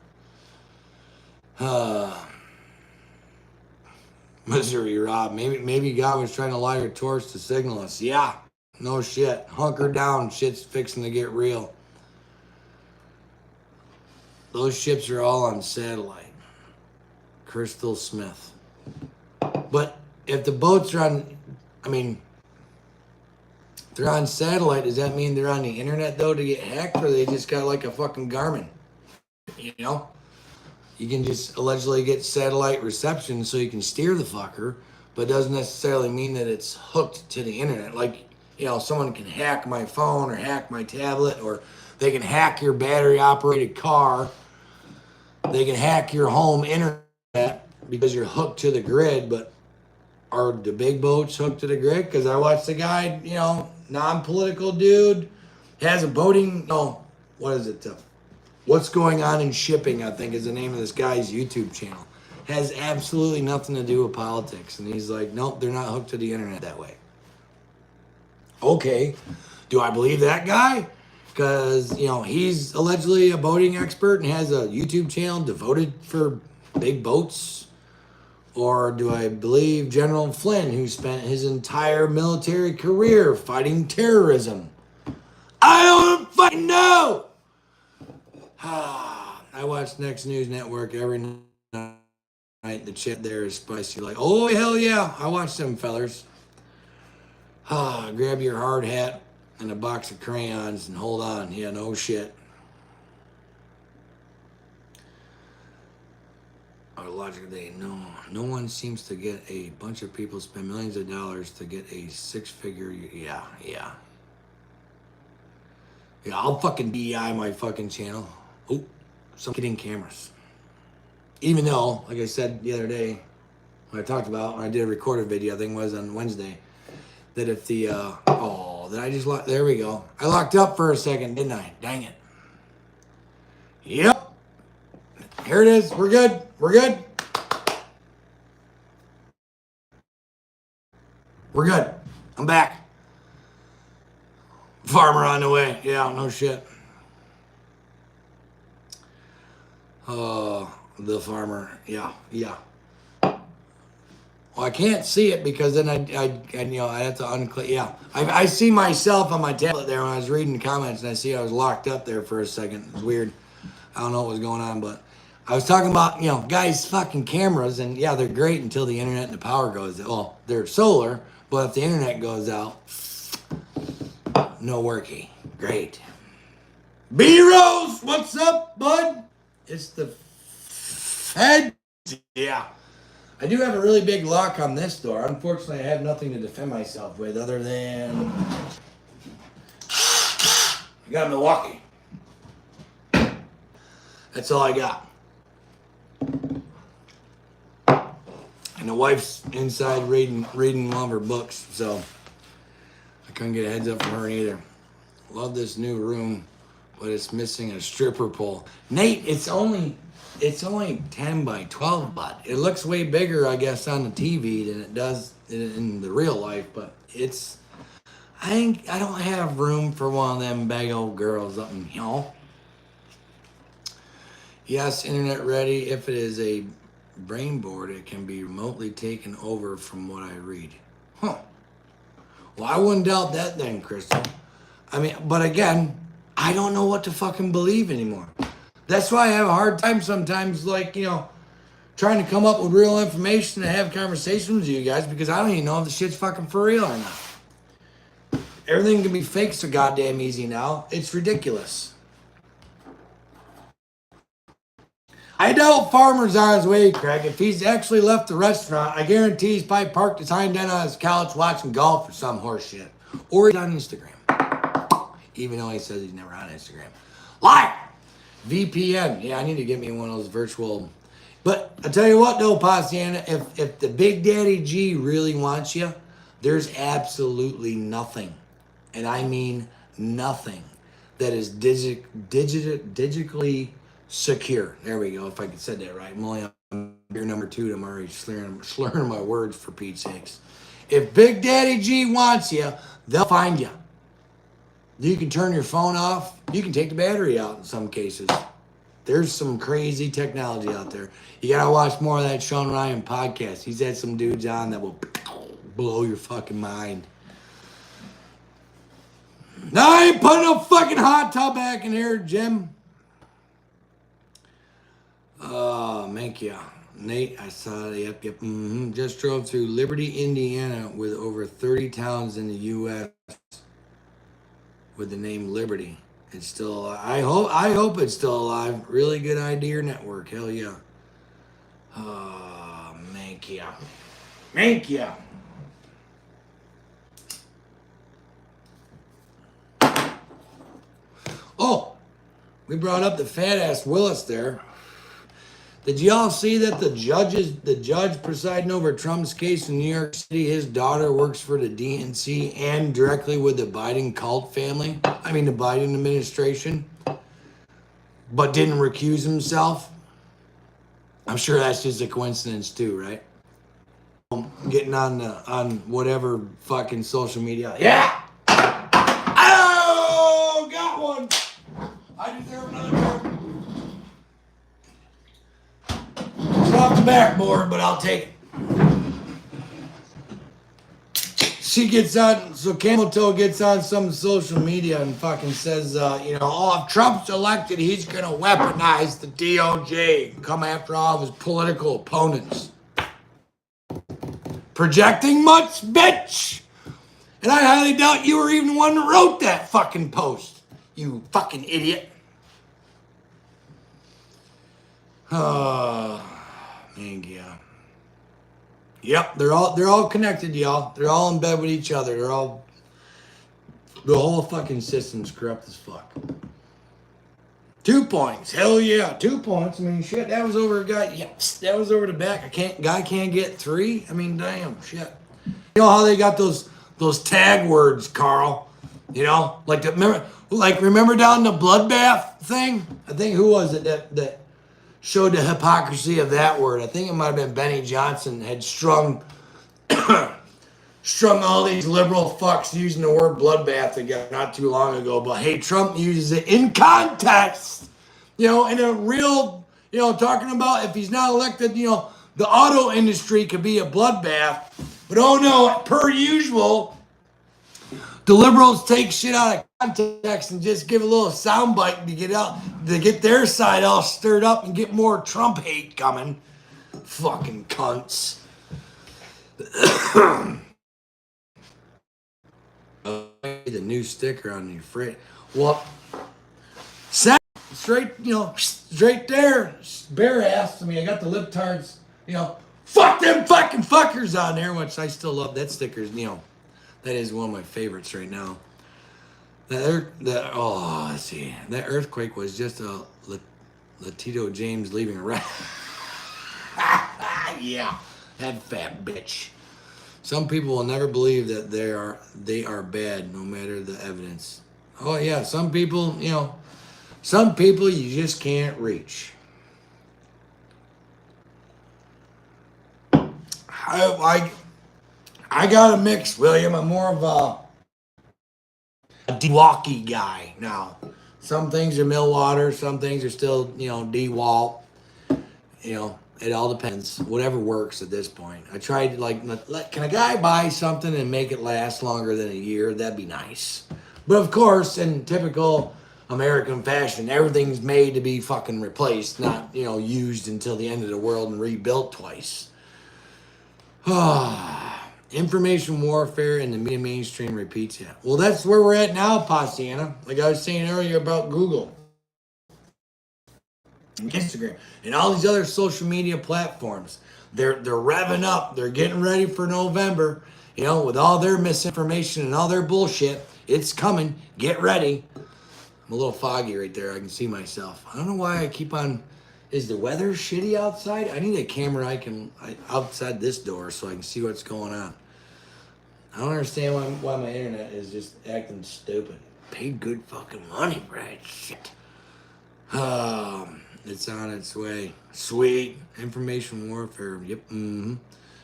Missouri Rob, maybe God was trying to light a torch to signal us. Yeah, no shit. Hunker down, shit's fixing to get real. Those ships are all on satellite. Crystal Smith. But if the boats are on, if they're on satellite, does that mean they're on the internet though to get hacked, or they just got like a fucking Garmin? You know? You can just allegedly get satellite reception so you can steer the fucker, but doesn't necessarily mean that it's hooked to the internet. Like, you know, someone can hack my phone or hack my tablet, or they can hack your battery operated car. They can hack your home internet because you're hooked to the grid, but are the big boats hooked to the grid? Because I watched the guy, you know, non-political dude, has a boating, what is it? What's Going On in Shipping, I think is the name of this guy's YouTube channel. Has absolutely nothing to do with politics. And he's like, nope, they're not hooked to the internet that way. Okay, do I believe that guy? Because, you know, he's allegedly a boating expert and has a YouTube channel devoted for big boats. Or do I believe General Flynn, who spent his entire military career fighting terrorism? I don't fucking know! I watch Next News Network every night. The chat there is spicy. Like, oh, hell yeah. I watch them fellers. Grab your hard hat and a box of crayons and hold on. Yeah, no shit. Logically, no one seems to get a bunch of people spend millions of dollars to get a six-figure. Yeah. I'll fucking DEI my fucking channel. Oh, some getting cameras. Even though, like I said the other day, when I did a recorded video, I think it was on Wednesday, that if the there we go. I locked up for a second, didn't I? Dang it. Yep. Here it is. We're good. We're good. I'm back. Farmer on the way. Yeah, no shit. The farmer. Yeah. Well, I can't see it because then I have to unclick. Yeah, I see myself on my tablet there when I was reading the comments, and I see I was locked up there for a second. It was weird. I don't know what was going on, but I was talking about, guys, fucking cameras, and yeah, they're great until the internet and the power goes out. Well, they're solar, but if the internet goes out, no worky. Great. B-Rose, what's up, bud? It's the Fed. Yeah. I do have a really big lock on this door. Unfortunately, I have nothing to defend myself with other than I got Milwaukee. That's all I got. And the wife's inside reading one of her books, so I couldn't get a heads up from her either. Love this new room, but it's missing a stripper pole. Nate, it's only 10 by 12, but it looks way bigger, I guess, on the TV than it does in the real life. But I don't have room for one of them big old girls up in, Yes, internet ready. If it is a brain board, it can be remotely taken over from what I read. Huh. Well, I wouldn't doubt that then, Crystal. I mean, but again, I don't know what to fucking believe anymore. That's why I have a hard time sometimes, like, trying to come up with real information and have conversations with you guys, because I don't even know if the shit's fucking for real or not. Everything can be fake so goddamn easy now. It's ridiculous. I doubt Farmer's on his way, Craig. If he's actually left the restaurant, I guarantee he's probably parked his hind end on his couch watching golf or some horse shit. Or he's on Instagram. Even though he says he's never on Instagram. Liar! VPN. Yeah, I need to get me one of those virtual. But I tell you what, though, Possiana, if the Big Daddy G really wants you, there's absolutely nothing, and I mean nothing, that is digitally secure. There we go, if I said that right. I'm only on beer number 2, and I'm already slurring my words, for Pete's sakes. If Big Daddy G wants you, they'll find you. You can turn your phone off. You can take the battery out in some cases. There's some crazy technology out there. You gotta watch more of that Sean Ryan podcast. He's had some dudes on that will blow your fucking mind. No, I ain't putting no fucking hot tub back in here, Jim. Thank you. Nate, I saw it. Yep. Just drove through Liberty, Indiana, with over 30 towns in the U.S. with the name Liberty. It's still alive. I hope it's still alive. Really good idea, network. Hell yeah. Thank you. Thank you. Oh, we brought up the fat ass Willis there. Did y'all see that the judge presiding over Trump's case in New York City, his daughter works for the DNC and directly with the Biden cult family? I mean, the Biden administration, but didn't recuse himself? I'm sure that's just a coincidence too, right? Getting on whatever fucking social media. Yeah! Oh, got one! I deserve another beer. It's off the backboard, but I'll take it. She gets on, so Camel Toe gets on some social media and fucking says, if Trump's elected, he's going to weaponize the DOJ and come after all of his political opponents. Projecting much, bitch? And I highly doubt you were even the one that wrote that fucking post, you fucking idiot. Thank you. Yep, they're all connected, y'all. They're all in bed with each other. The whole fucking system's corrupt as fuck. 2 points, hell yeah, 2 points. I mean, shit, that was over a guy. Yes, that was over the back. Guy can't get 3. I mean, damn, shit. You know how they got those tag words, Carl? Remember down the bloodbath thing? I think who was it that showed the hypocrisy of that word? I think it might have been Benny Johnson had strung all these liberal fucks using the word bloodbath again not too long ago. But hey, Trump uses it in context, in a real, talking about if he's not elected, the auto industry could be a bloodbath. But oh no, per usual, the liberals take shit out of context and just give a little soundbite to get their side all stirred up and get more Trump hate coming. Fucking cunts. The new sticker on your fridge. Well, Straight, straight there, bare ass. I mean, I got the libtards, fuck them fucking fuckers on there, which I still love. That sticker's, that is one of my favorites right now. Let's see. That earthquake was just a Latito James leaving a rat. Yeah, that fat bitch. Some people will never believe that they are bad, no matter the evidence. Oh yeah, some people you just can't reach. I got a mix, William. I'm more of a Milwaukee guy now. Some things are Millwater, some things are still, DeWalt. It all depends. Whatever works at this point. I tried can a guy buy something and make it last longer than a year? That'd be nice. But of course, in typical American fashion, everything's made to be fucking replaced, not, used until the end of the world and rebuilt twice. Information warfare and the media mainstream repeats it. Well, that's where we're at now, Postiana. Like I was saying earlier about Google and Instagram and all these other social media platforms. They're revving up. They're getting ready for November, with all their misinformation and all their bullshit. It's coming. Get ready. I'm a little foggy right there. I can see myself. I don't know why I keep on... Is the weather shitty outside? I need a camera outside this door so I can see what's going on. I don't understand why my internet is just acting stupid. Paid good fucking money for that shit. It's on its way. Sweet. Information warfare. Yep. Mm-hmm.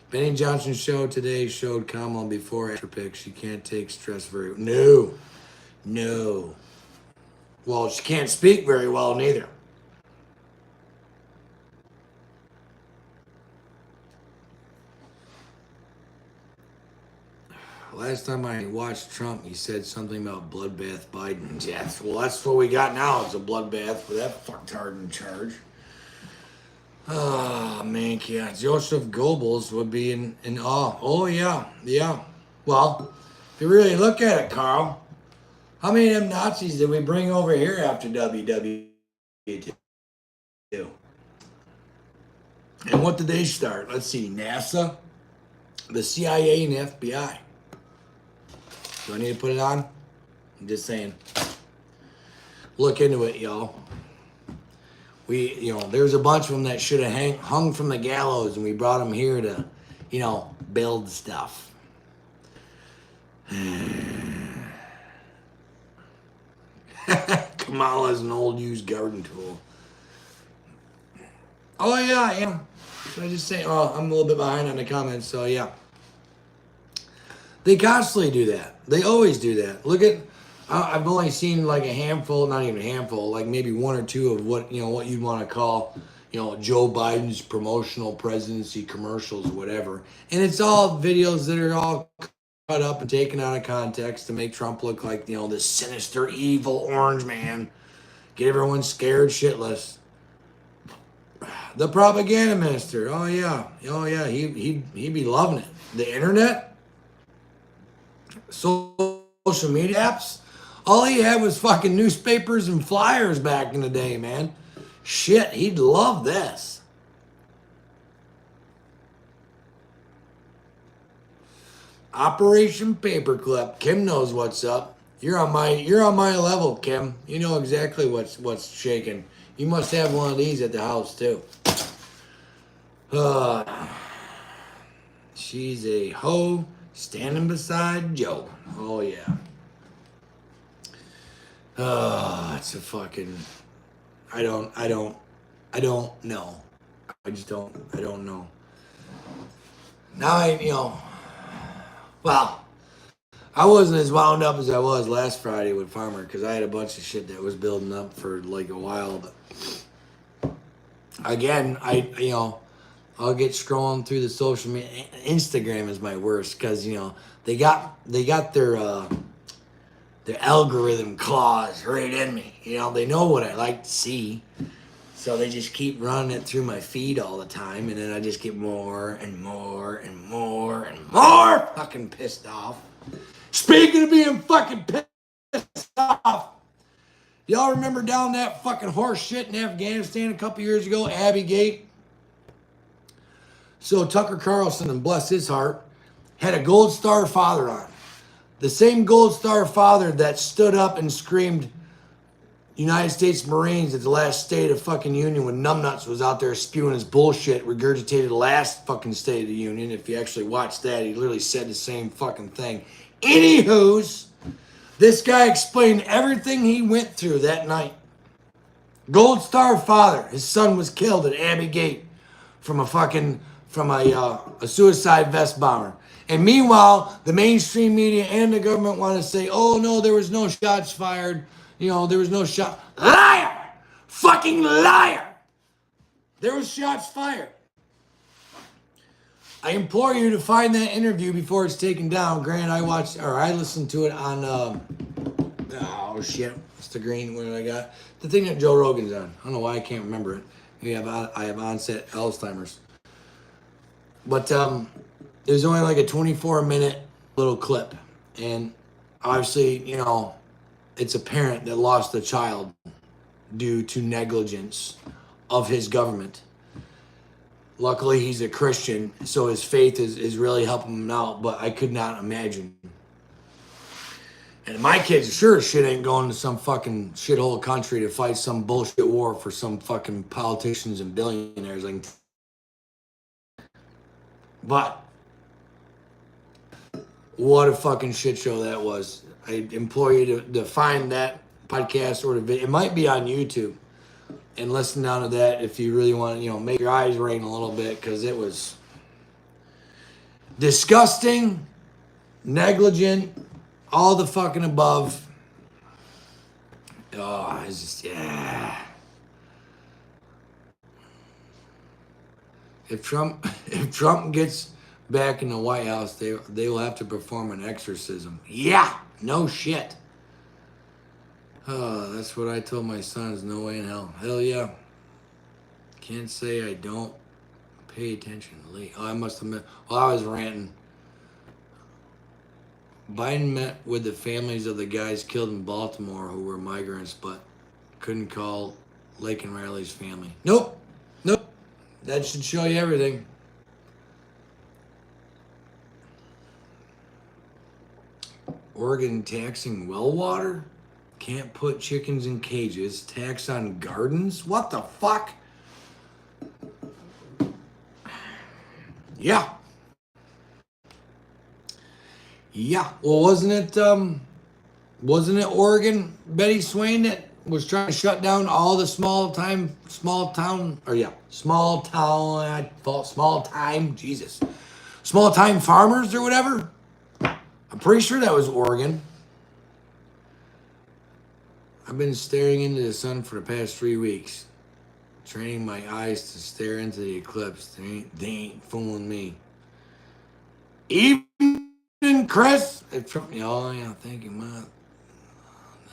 Benny Johnson's show today showed Kamala before after pic. She can't take stress very... No. Well, she can't speak very well neither. Last time I watched Trump, he said something about bloodbath Biden. Yes, well, that's what we got now. It's a bloodbath with that fucktard in charge. Oh, man, yeah. Joseph Goebbels would be in awe. Oh, yeah. Well, if you really look at it, Carl, how many of them Nazis did we bring over here after WW2? And what did they start? Let's see, NASA, the CIA, and the FBI. Do I need to put it on? I'm just saying. Look into it, y'all. There's a bunch of them that should have hung from the gallows, and we brought them here to, build stuff. Kamala's an old used garden tool. Oh, yeah. Should I just say, I'm a little bit behind on the comments, so yeah. They constantly do that. They always do that. Look at, I've only seen like a handful, not even a handful, like maybe one or two of what you'd want to call, Joe Biden's promotional presidency commercials or whatever. And it's all videos that are all cut up and taken out of context to make Trump look like, this sinister, evil orange man. Get everyone scared shitless. The propaganda minister. Oh yeah. He'd be loving it. The internet. Social media apps. All he had was fucking newspapers and flyers back in the day, man. Shit, he'd love this. Operation Paperclip. Kim knows what's up. You're on my level, Kim. You know exactly what's shaking. You must have one of these at the house too. She's a hoe standing beside Joe. Oh yeah. It's a fucking. I don't know. I don't know. Now well, I wasn't as wound up as I was last Friday with Farmer because I had a bunch of shit that was building up for like a while. But again, I'll get scrolling through the social media. Instagram is my worst because they got their algorithm claws right in me. They know what I like to see, so they just keep running it through my feed all the time, and then I just get more and more and more and more fucking pissed off. Speaking of being fucking pissed off, Y'all remember down that fucking horse shit in Afghanistan a couple years ago, Abbey Gate? So Tucker Carlson, and bless his heart, had a Gold Star father on. The same Gold Star father that stood up and screamed United States Marines at the last State of fucking Union when Numbnuts was out there spewing his bullshit, regurgitated the last fucking State of the Union. If you actually watch that, he literally said the same fucking thing. Anywho's, this guy explained everything he went through that night. Gold Star father, his son was killed at Abbey Gate from a suicide vest bomber. And meanwhile, the mainstream media and the government want to say, oh no, there was no shots fired. You know, there was no shot. Liar! Fucking liar! There was shots fired. I implore you to find that interview before it's taken down. Grant, I listened to it on, oh shit, what's the green one I got? The thing that Joe Rogan's on. I don't know why I can't remember it. I have onset Alzheimer's. But there's only like a 24-minute little clip. And obviously, you know, it's a parent that lost a child due to negligence of his government. Luckily, he's a Christian, so his faith is really helping him out, but I could not imagine. And my kids sure as shit ain't going to some fucking shithole country to fight some bullshit war for some fucking politicians and billionaires. But what a fucking shit show that was. I implore you to find that podcast or the video. It might be on YouTube. And listen down to that if you really want to, you know, make your eyes rain a little bit, because it was disgusting, negligent, all the fucking above. Oh, it's just, yeah. If Trump gets back in the White House, they will have to perform an exorcism. Yeah, no shit. Oh, that's what I told my sons. No way in hell. Hell yeah. Can't say I don't pay attention. Oh, I must have met. Well, I was ranting. Biden met with the families of the guys killed in Baltimore who were migrants, but couldn't call Lake and Riley's family. Nope. That should show you everything. Oregon taxing well water? Can't put chickens in cages. Tax on gardens? What the fuck? Yeah. Well, wasn't it Oregon, Betty Swain, that was trying to shut down all the small time farmers or whatever? I'm pretty sure that was Oregon. I've been staring into the sun for the past 3 weeks, training my eyes to stare into the eclipse. They ain't fooling me. Even Chris, oh yeah, thank you, man.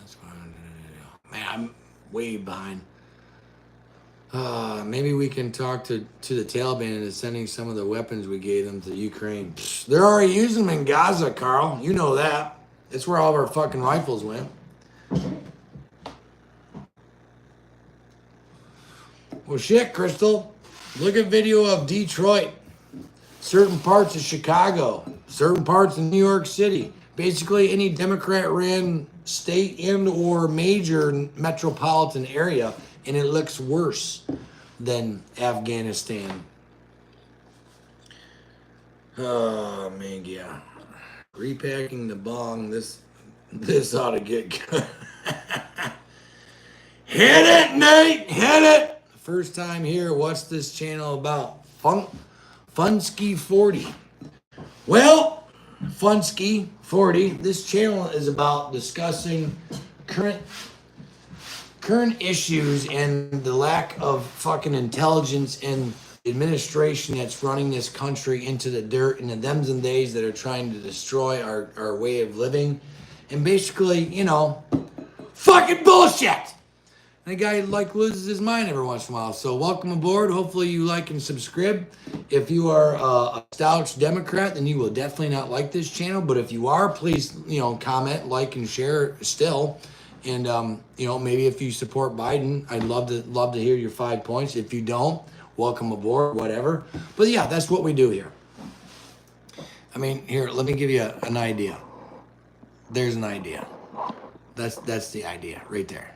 That's what I'm doing. Man, I'm way behind. Maybe we can talk to the Taliban into sending some of the weapons we gave them to Ukraine. Psh, they're already using them in Gaza, Carl. You know that. That's where all of our fucking rifles went. Well, shit, Crystal. Look at video of Detroit, certain parts of Chicago, certain parts of New York City. Basically, any Democrat-ran state and or major metropolitan area, and it looks worse than Afghanistan. Oh, man, yeah. Repacking the bong, this ought to get good. Hit it, Nate! Hit it! First time here, what's this channel about? Funsky 40. Well, Funsky 40, this channel is about discussing current issues and the lack of fucking intelligence and administration that's running this country into the dirt and the thems and theys that are trying to destroy our way of living. And basically, you know, fucking bullshit! And a guy loses his mind every once in a while. So welcome aboard. Hopefully you like and subscribe. If you are a staunch Democrat, then you will definitely not like this channel. But if you are, please, comment, like, and share still. And maybe if you support Biden, I'd love to hear your 5 points. If you don't, welcome aboard, whatever. But yeah, that's what we do here. I mean, here, let me give you an idea. There's an idea. That's the idea right there.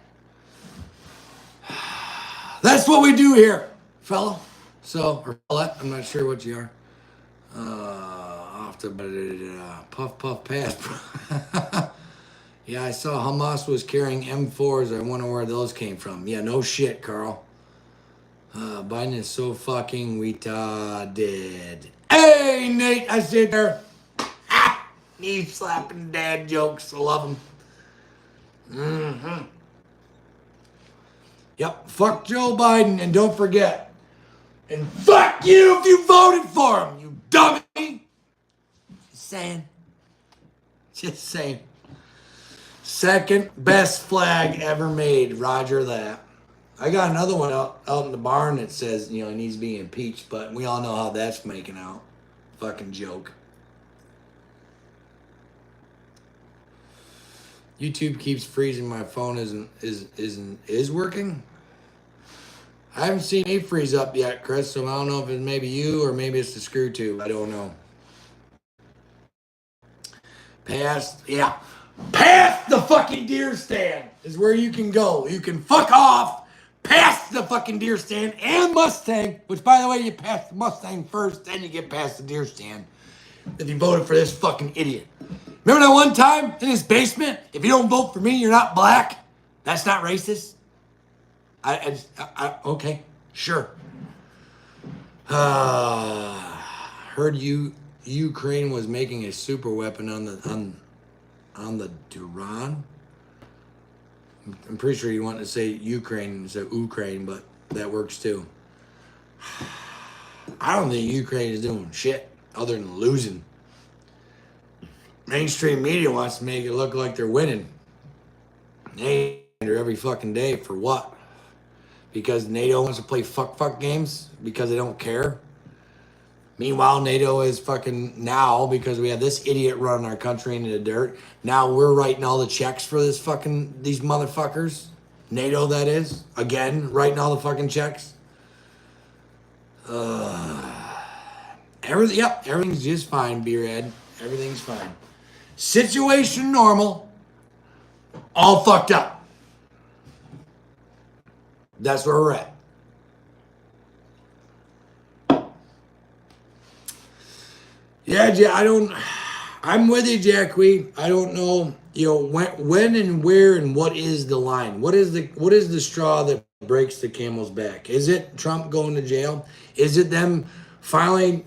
That's what we do here, fella. So, or fella, I'm not sure what you are. Off to puff pass. Yeah, I saw Hamas was carrying M4s. I wonder where those came from. Yeah, no shit, Carl. Biden is so fucking retarded. Hey, Nate, I sit there. Knee slapping dad jokes. I love them. Mm-hmm. Yep, fuck Joe Biden, and don't forget. And fuck you if you voted for him, you dummy. Just saying. Just saying. Second best flag ever made. Roger that. I got another one out in the barn that says, he needs to be impeached, but we all know how that's making out. Fucking joke. YouTube keeps freezing. My phone is working. I haven't seen it freeze up yet, Chris, so I don't know if it's maybe you or maybe it's the screw tube. I don't know. Past the fucking deer stand is where you can go. You can fuck off past the fucking deer stand and Mustang, which, by the way, you pass the Mustang first, then you get past the deer stand if you voted for this fucking idiot. Remember that one time in his basement? If you don't vote for me, you're not black. That's not racist. Okay, sure. Heard Ukraine was making a super weapon on the Duran. I'm pretty sure you want to say Ukraine instead of Ukraine, but that works too. I don't think Ukraine is doing shit other than losing. Mainstream media wants to make it look like they're winning. They every fucking day for what? Because NATO wants to play fuck games because they don't care. Meanwhile, NATO is fucking now, because we have this idiot running our country into the dirt. Now we're writing all the checks for these motherfuckers. NATO, that is. Again, writing all the fucking checks. Everything's just fine, B-Rad. Everything's fine. Situation normal. All fucked up. That's where we're at. Yeah, I'm with you, Jack Wee. I don't know, when and where and what is the line? What is the straw that breaks the camel's back? Is it Trump going to jail? Is it them finally,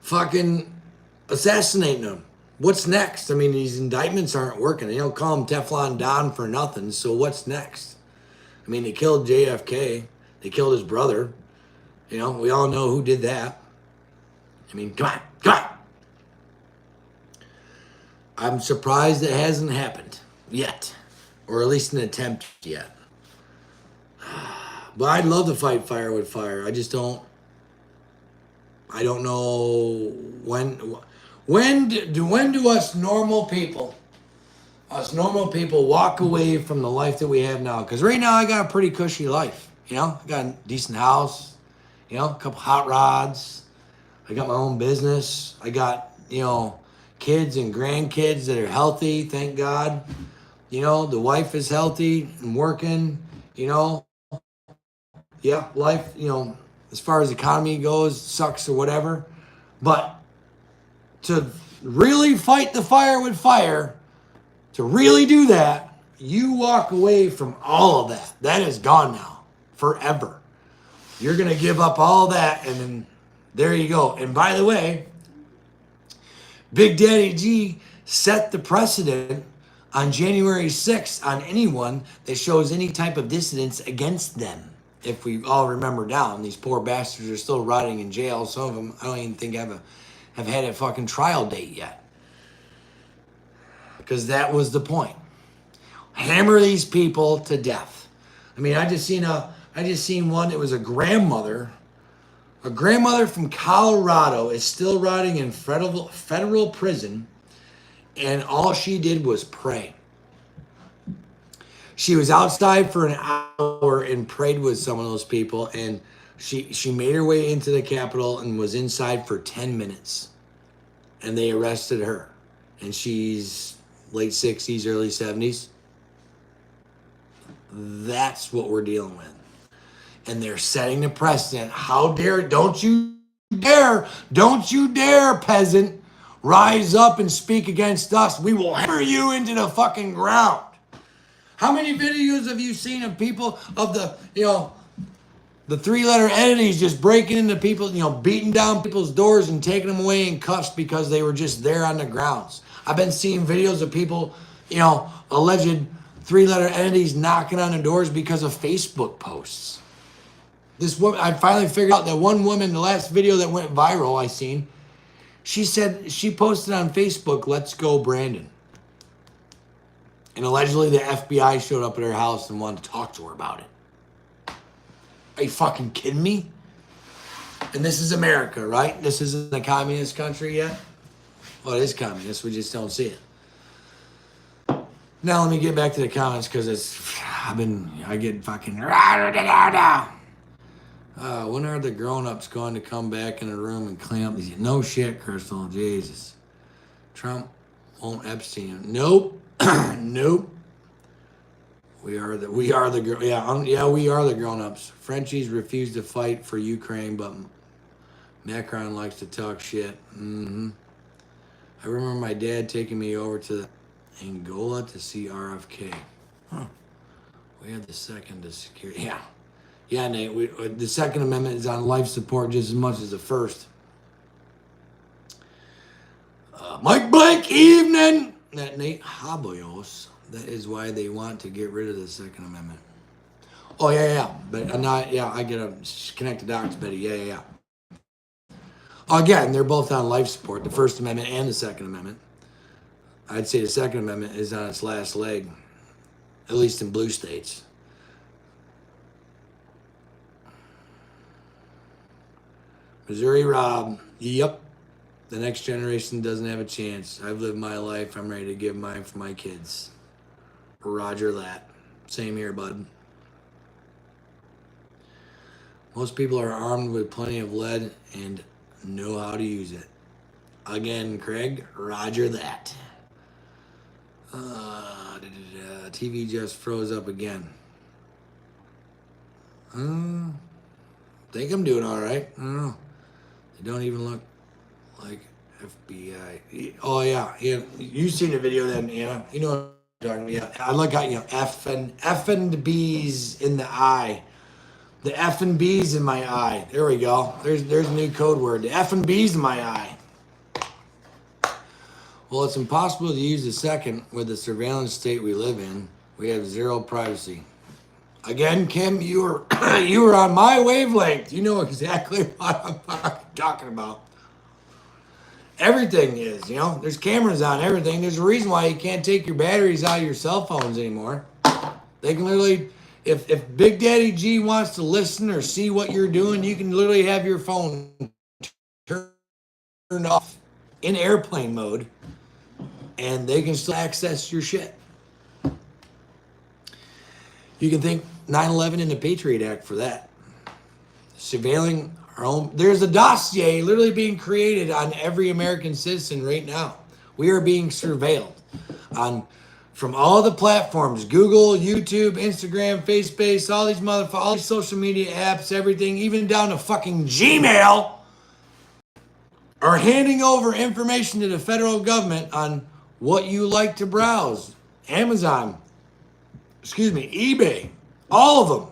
fucking assassinating him? What's next? I mean, these indictments aren't working. They don't call him Teflon Don for nothing. So what's next? I mean, they killed JFK. They killed his brother. We all know who did that. I mean, come on. I'm surprised it hasn't happened yet. Or at least an attempt yet. But I'd love to fight fire with fire. I don't know when do us normal people walk away from the life that we have now? Because right now I got a pretty cushy life. I got a decent house, a couple hot rods. I got my own business. I got, kids and grandkids that are healthy, thank God. The wife is healthy and working, Yeah, life, as far as economy goes, sucks or whatever. But to really fight the fire with fire, to really do that, you walk away from all of that. That is gone now, forever. You're going to give up all that, and then there you go. And by the way, Big Daddy G set the precedent on January 6th on anyone that shows any type of dissidence against them. If we all remember down, these poor bastards are still rotting in jail. Some of them, I don't even think have had a fucking trial date yet. Because that was the point. Hammer these people to death. I mean, I just seen one. It was a grandmother. A grandmother from Colorado is still rotting in federal prison, and all she did was pray. She was outside for an hour and prayed with some of those people, and she made her way into the Capitol and was inside for 10 minutes. And they arrested her. And she's late 60s, early 70s. That's what we're dealing with. And they're setting the precedent. How dare, don't you dare, peasant, rise up and speak against us. We will hammer you into the fucking ground. How many videos have you seen of people, of the, the three-letter entities just breaking into people, beating down people's doors and taking them away in cuffs because they were just there on the grounds? I've been seeing videos of people, alleged three-letter entities knocking on the doors because of Facebook posts. This woman, I finally figured out that one woman, the last video that went viral I seen, she said she posted on Facebook, "Let's go Brandon." And allegedly the FBI showed up at her house and wanted to talk to her about it. Are you fucking kidding me? And this is America, right? This isn't a communist country yet? Well, it is communist. We just don't see it. Now let me get back to the comments because I get fucking. When are the grown-ups going to come back in the room and clean up these? No shit, Crystal. Jesus. Trump won't Epstein. Nope. Nope. We are the we are the grown-ups. Frenchies refuse to fight for Ukraine, but Macron likes to talk shit. I remember my dad taking me over to Angola to see RFK. We had the second to secure. Yeah, Nate. The Second Amendment is on life support just as much as the first. Mike Blank, evening. That Nate Haboyos. That is why they want to get rid of the Second Amendment. Oh, yeah. But I'm not, I get a connected docs, Betty. Yeah. Again, they're both on life support, the First Amendment and the Second Amendment. I'd say the Second Amendment is on its last leg, at least in blue states. Missouri Rob, yep. The next generation doesn't have a chance. I've lived my life. I'm ready to give mine for my kids. Roger that. Same here, bud. Most people are armed with plenty of lead and know how to use it. Again, Craig, roger that. TV just froze up again. Think I'm doing all right. I don't know. They don't even look like FBI. Oh, yeah. You've seen the video then, Anna. You know what I'm talking about. Yeah. I look at, F and B's in the eye. The F and B's in my eye. There we go. There's a new code word. The F and B's in my eye. Well, it's impossible to use the second with the surveillance state we live in. We have zero privacy. Again, Kim, you were on my wavelength. You know exactly what I'm talking about. Everything is, there's cameras on everything. There's a reason why you can't take your batteries out of your cell phones anymore. They can literally, if Big Daddy G wants to listen or see what you're doing, you can literally have your phone turned off in airplane mode, and they can still access your shit. You can thank 9/11 and the Patriot Act for that. Surveilling our own. There's a dossier literally being created on every American citizen right now. We are being surveilled from all the platforms: Google, YouTube, Instagram, Facebook, all these social media apps, everything, even down to fucking Gmail, are handing over information to the federal government on what you like to browse. Amazon, eBay, all of them.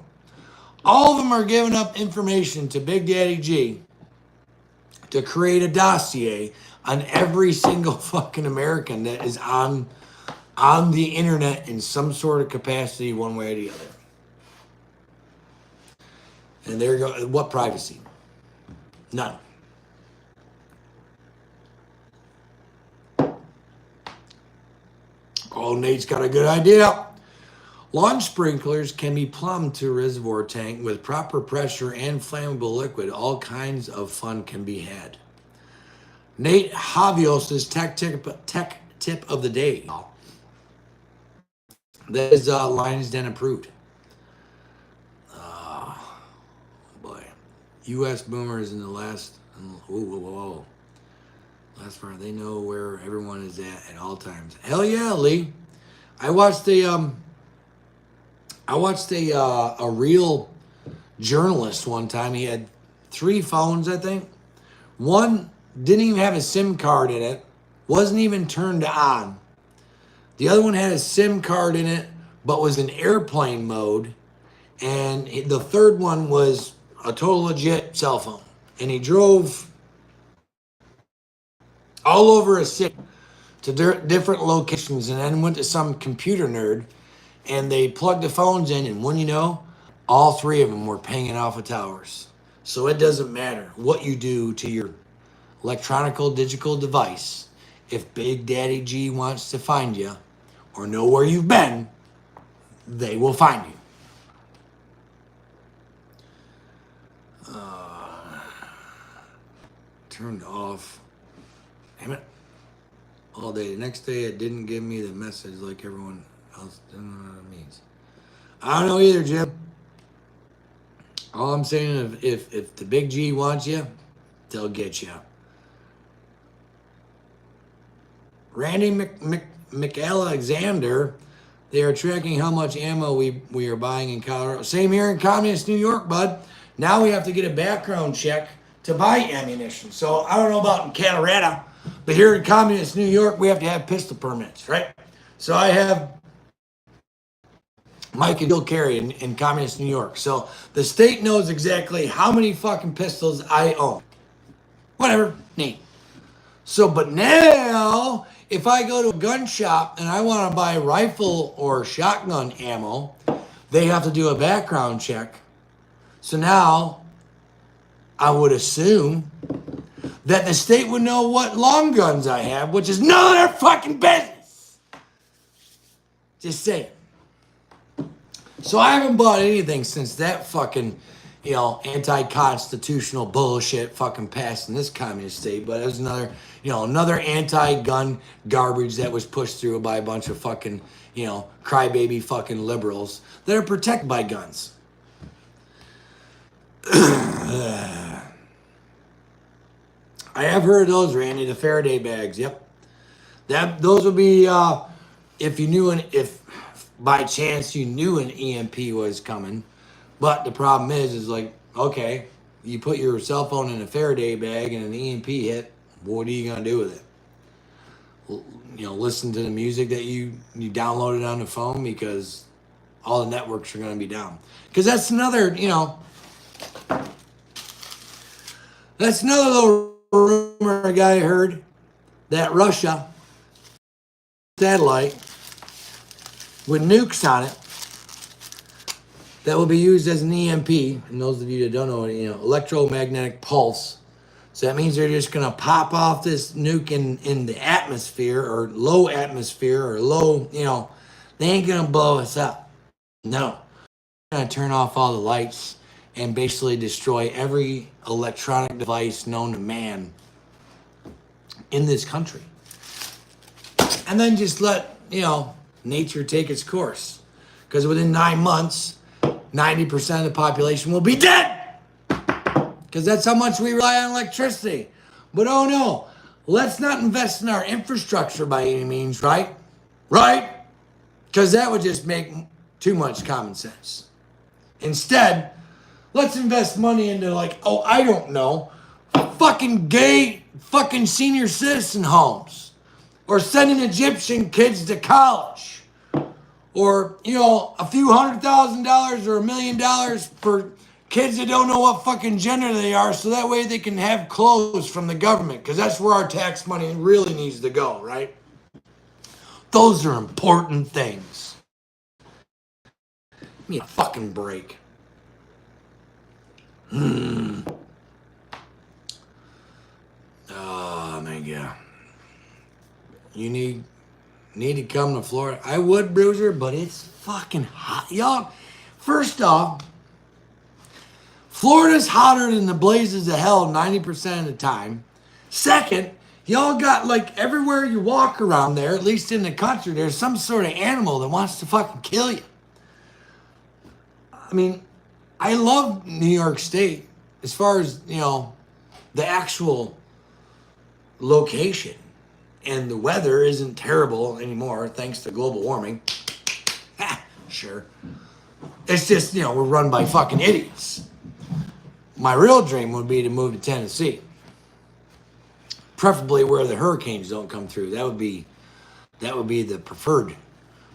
All of them are giving up information to Big Daddy G to create a dossier on every single fucking American that is on the internet in some sort of capacity, one way or the other. And there you go. What privacy? None. Oh, Nate's got a good idea. Launch sprinklers can be plumbed to a reservoir tank with proper pressure and flammable liquid. All kinds of fun can be had. Nate Javios' tech tip of the day. That is Lions Den approved. Oh, boy. U.S. boomers in the last. Whoa. Last part, they know where everyone is at all times. Hell yeah, Lee. I watched a real journalist one time. He had 3 phones, I think. One didn't even have a SIM card in it, wasn't even turned on. The other one had a SIM card in it, but was in airplane mode. And the third one was a total legit cell phone. And he drove all over a city to different locations and then went to some computer nerd and they plugged the phones in. And when you know, all 3 of them were pinging off of towers. So it doesn't matter what you do to your electronical digital device. If Big Daddy G wants to find you or know where you've been, they will find you. Turned off. Damn it. All day. The next day, it didn't give me the message like everyone else. I don't know what it means. I don't know either, Jim. All I'm saying is if the Big G wants you, they'll get you. Randy McAlexander, they are tracking how much ammo we are buying in Colorado. Same here in communist New York, bud. Now we have to get a background check to buy ammunition. So I don't know about in Colorado, but here in communist New York, we have to have pistol permits, right? So I have Mike and Bill carry in communist New York. So the state knows exactly how many fucking pistols I own. Whatever, neat. So, but now, if I go to a gun shop and I want to buy rifle or shotgun ammo, they have to do a background check. So now, I would assume that the state would know what long guns I have, which is none of their fucking business. Just saying. So I haven't bought anything since that fucking, anti-constitutional bullshit fucking passed in this communist state. But it was another anti-gun garbage that was pushed through by a bunch of fucking, crybaby fucking liberals that are protected by guns. I have heard of those, Randy, the Faraday bags. Yep, those would be if by chance you knew an EMP was coming. But the problem is like, okay, you put your cell phone in a Faraday bag and an EMP hit. What are you gonna do with it? Listen to the music that you downloaded on the phone because all the networks are gonna be down. Because that's another little rumor a guy heard that Russia satellite with nukes on it that will be used as an EMP. And those of you that don't know, electromagnetic pulse. So that means they're just gonna pop off this nuke in the atmosphere or low atmosphere or low, they ain't gonna blow us up. No. They're gonna turn off all the lights and basically destroy every electronic device known to man in this country. And then just let, nature take its course. Because within 9 months, 90% of the population will be dead. Because that's how much we rely on electricity. But oh no, let's not invest in our infrastructure by any means, right? Right? Because that would just make too much common sense. Instead, let's invest money into I don't know, fucking senior citizen homes. Or sending Egyptian kids to college. Or, a few $100,000 or $1 million for kids that don't know what fucking gender they are so that way they can have clothes from the government. Because that's where our tax money really needs to go, right? Those are important things. Give me a fucking break. Oh, my God. You need to come to Florida. I would, Bruiser, but it's fucking hot. Y'all, first off, Florida's hotter than the blazes of hell 90% of the time. Second, Y'all got like everywhere you walk around there, at least in the country, there's some sort of animal that wants to fucking kill you. I mean, I love New York State as far as, the actual location. And the weather isn't terrible anymore thanks to global warming. Sure. It's just, we're run by fucking idiots. My real dream would be to move to Tennessee. Preferably where the hurricanes don't come through. That would be the preferred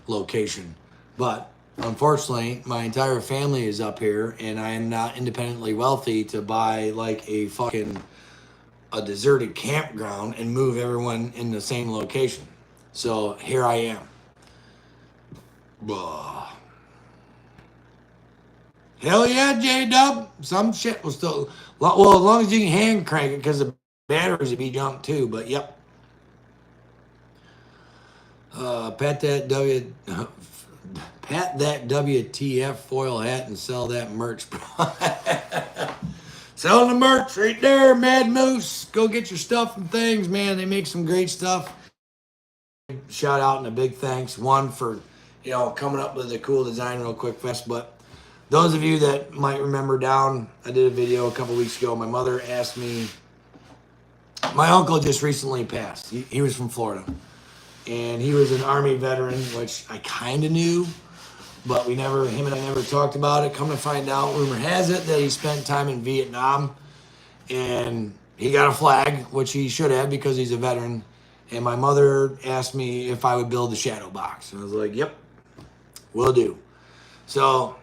location. But unfortunately, my entire family is up here and I am not independently wealthy to buy like a deserted campground and move everyone in the same location. So here I am. Blah. Hell yeah, J-Dub. Some shit will still... Well, as long as you can hand crank it, because the batteries would be junk too, but yep. Pat that WTF foil hat and sell that merch. Selling the merch right there, Mad Moose. Go get your stuff and things, man. They make some great stuff. Shout out and a big thanks. One for, coming up with a cool design real quick fast. But those of you that might remember I did a video a couple weeks ago. My mother asked me, my uncle just recently passed. He was from Florida. And he was an Army veteran, which I kind of knew. But him and I never talked about it. Come to find out, rumor has it that he spent time in Vietnam. And he got a flag, which he should have because he's a veteran. And my mother asked me if I would build the shadow box. And I was like, yep, will do. So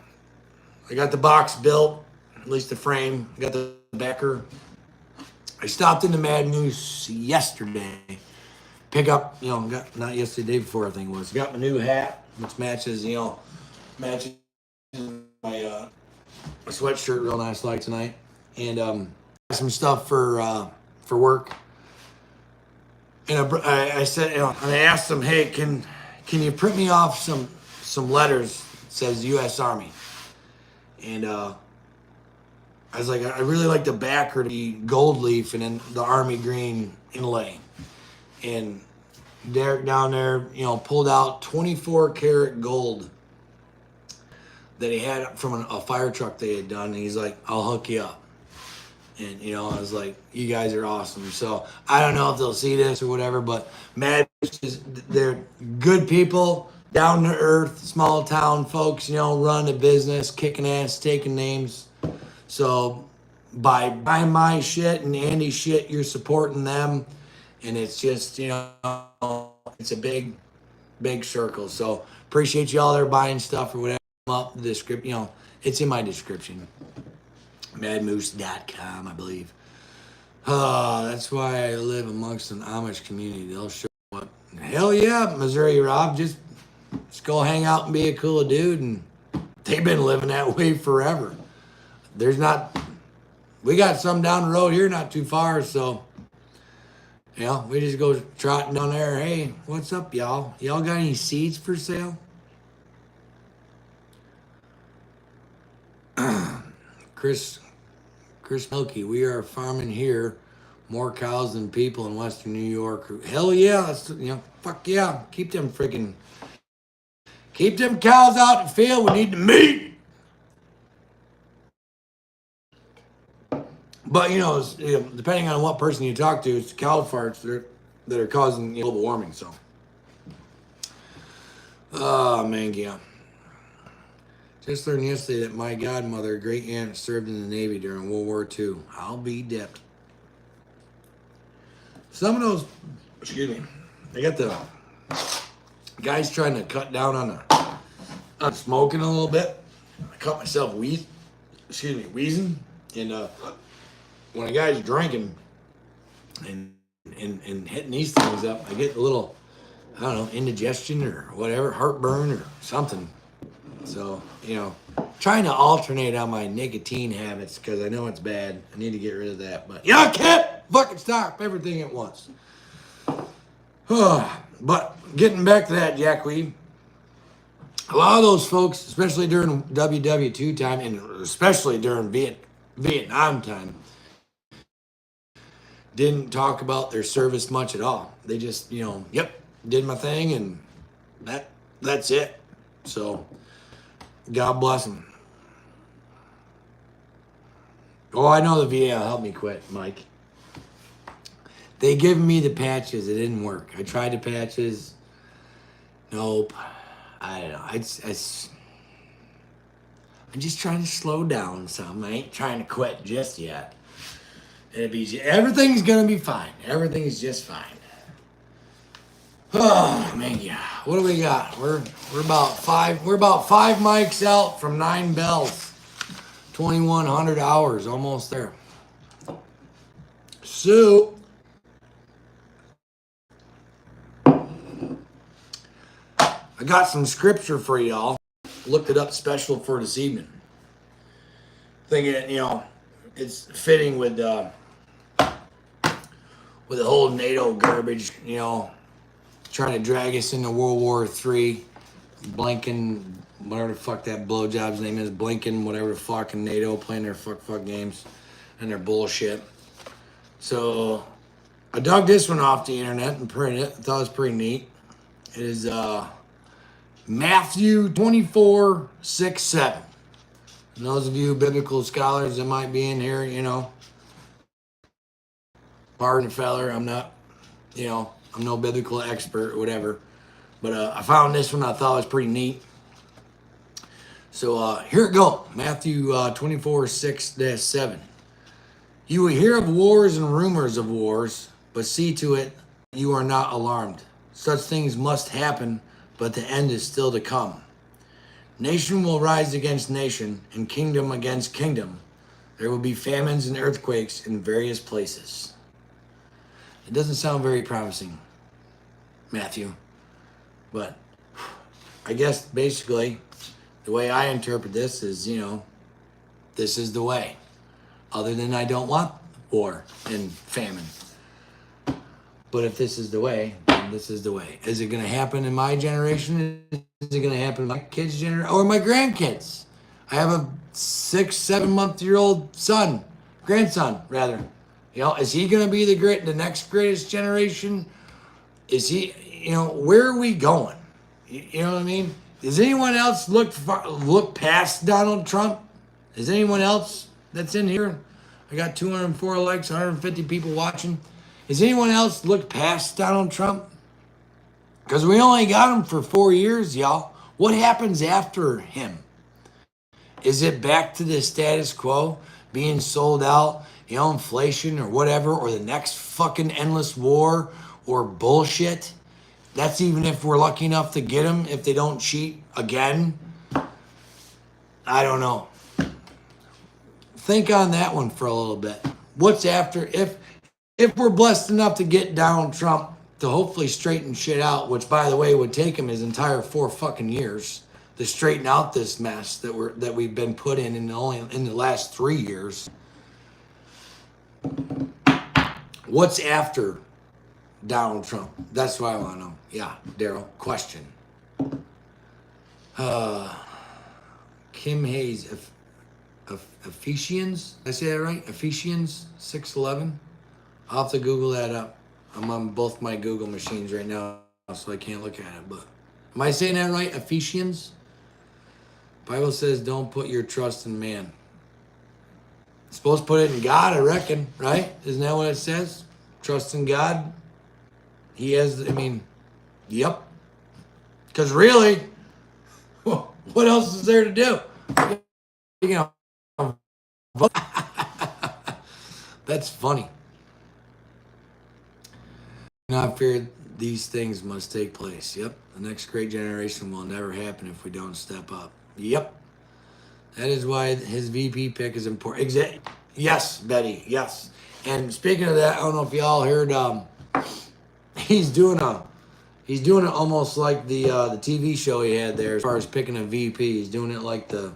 I got the box built, at least the frame. I got the backer. I stopped into Mad Moose yesterday. Pick up, not yesterday, the day before I think it was. Got my new hat, which matches my sweatshirt real nice like tonight. And some stuff for work. And I said, and I asked them, hey, can you print me off some letters that says U.S. Army? And I was like, I really like the backer to be gold leaf and then the Army green inlay. And Derek down there, pulled out 24 karat gold that he had from a fire truck they had done. And he's like, I'll hook you up. And, I was like, you guys are awesome. So I don't know if they'll see this or whatever, but they're good people, down to earth, small town folks, run a business, kicking ass, taking names. So by buying my shit and Andy's shit, you're supporting them. And it's just, it's a big, big circle. So appreciate y'all there buying stuff or whatever. Up the description, it's in my description. Madmoose.com, I believe. That's why I live amongst an Amish community. They'll show up. Hell yeah, Missouri Rob. Just go hang out and be a cool dude. And they've been living that way forever. We got some down the road here, not too far. So, we just go trotting down there. Hey, what's up, y'all? Y'all got any seeds for sale? Chris Milky, we are farming here more cows than people in Western New York. Hell yeah, that's, fuck yeah. Keep them cows out in the field. We need the meat. But, depending on what person you talk to, it's cow farts that are causing global warming, so. Oh, man, yeah. Just learned yesterday that my godmother, great aunt, served in the Navy during World War II. I'll be dipped. Some of those, they got the guys trying to cut down on smoking a little bit. I caught myself wheezing. And when a guy's drinking and hitting these things up, I get a little, indigestion or whatever, heartburn or something. So, trying to alternate on my nicotine habits because I know it's bad. I need to get rid of that. But, I can't fucking stop everything at once. But getting back to that jackweed, a lot of those folks, especially during WW2 time and especially during Vietnam time, didn't talk about their service much at all. They just, yep, did my thing, and that's it. So God bless them. Oh, I know the VA will help me quit, Mike. They gave me the patches. It didn't work. I tried the patches. Nope. I don't know. I'm just trying to slow down some. I ain't trying to quit just yet. Everything's gonna be fine. Everything's just fine. Oh man, yeah. What do we got? We're about five mics out from 9 bells. 2,100 hours, almost there. So I got some scripture for y'all. Looked it up special for this evening. Thinking, it's fitting with the whole NATO garbage, trying to drag us into World War III. Blinken, whatever the fuck that blowjob's name is, Blinken, whatever the fucking NATO playing their fuck games and their bullshit. So I dug this one off the internet and printed it. I thought it was pretty neat. It is Matthew 24:6-7. And those of you biblical scholars that might be in here, pardon feller, I'm not, I'm no biblical expert or whatever. But I found this one I thought was pretty neat. So here it goes. Matthew 24:6-7. You will hear of wars and rumors of wars, but see to it you are not alarmed. Such things must happen, but the end is still to come. Nation will rise against nation, and kingdom against kingdom. There will be famines and earthquakes in various places. It doesn't sound very promising, Matthew. But I guess basically the way I interpret this is, this is the way. Other than I don't want war and famine. But if this is the way, then this is the way. Is it going to happen in my generation? Is it going to happen in my kids' generation? Or my grandkids? I have a 6-7-month-old grandson rather. Is he going to be the next greatest generation? Is he, where are we going? You know what I mean? Does anyone else look past Donald Trump? Is anyone else that's in here? I got 204 likes, 150 people watching. Has anyone else looked past Donald Trump? Because we only got him for 4 years, y'all. What happens after him? Is it back to the status quo, being sold out, inflation or whatever, or the next fucking endless war or bullshit? That's even if we're lucky enough to get them, if they don't cheat again. I don't know. Think on that one for a little bit. What's after, if we're blessed enough to get Donald Trump to hopefully straighten shit out, which by the way would take him his entire 4 fucking years to straighten out this mess that we've been put in the last 3 years. What's after Donald Trump? That's what I want to know. Yeah, Daryl. Question. Kim Hayes, Ephesians. Did I say that right? Ephesians 6:11. I'll have to Google that up. I'm on both my Google machines right now, so I can't look at it. But am I saying that right? Ephesians. Bible says, "Don't put your trust in man." It's supposed to put it in God, I reckon. Right? Isn't that what it says? Trust in God. He has. Yep. Because really, what else is there to do? That's funny. Not fear these things must take place. Yep. The next great generation will never happen if we don't step up. Yep. That is why his VP pick is important. Yes, Betty. Yes. And speaking of that, I don't know if y'all heard. He's doing it almost like the TV show he had there as far as picking a VP. He's doing it like the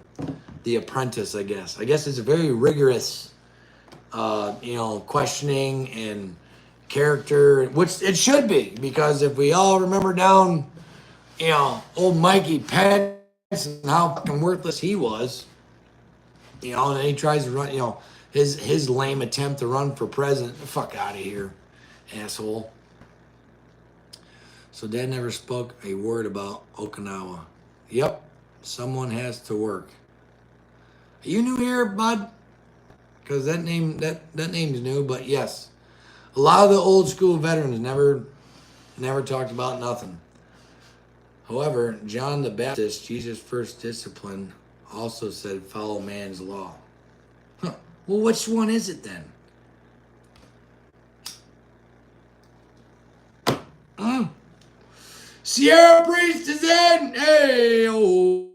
Apprentice, I guess. I guess it's a very rigorous, questioning and character, which it should be, because if we all remember down, old Mikey Pence and how fucking worthless he was, and then he tries to run, his lame attempt to run for president. Fuck out of here, asshole. So Dad never spoke a word about Okinawa. Yep, someone has to work. Are you new here, bud? Because that name's new, but yes. A lot of the old school veterans never talked about nothing. However, John the Baptist, Jesus' first discipline, also said, follow man's law. Huh. Well, which one is it then? Sierra Priest is in! Hey! Oh.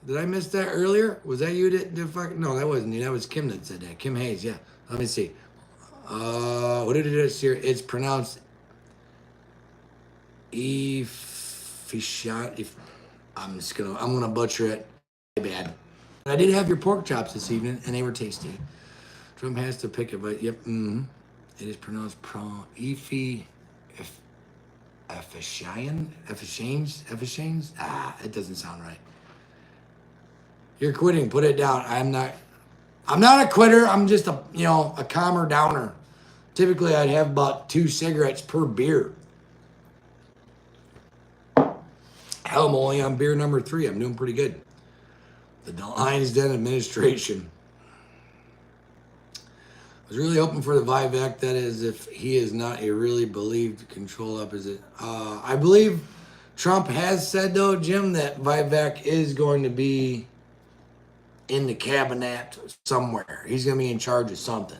Did I miss that earlier? Was that you that did fucking... No, that wasn't you. That was Kim that said that. Kim Hayes, yeah. Let me see. What did it is here? It's pronounced Efficient. I'm gonna butcher it. Bad. I did have your pork chops this evening, and they were tasty. Trump has to pick it, but yep. It is pronounced Efficient. It doesn't sound right. You're quitting. Put it down. I'm not a quitter. I'm just a calmer downer. Typically, I'd have about 2 cigarettes per beer. Hell, I'm only on beer number 3. I'm doing pretty good. The Lion's Den administration. I was really hoping for the Vivek. That is, if he is not a really believed control opposite. I believe Trump has said, though, Jim, that Vivek is going to be in the cabinet somewhere. He's going to be in charge of something.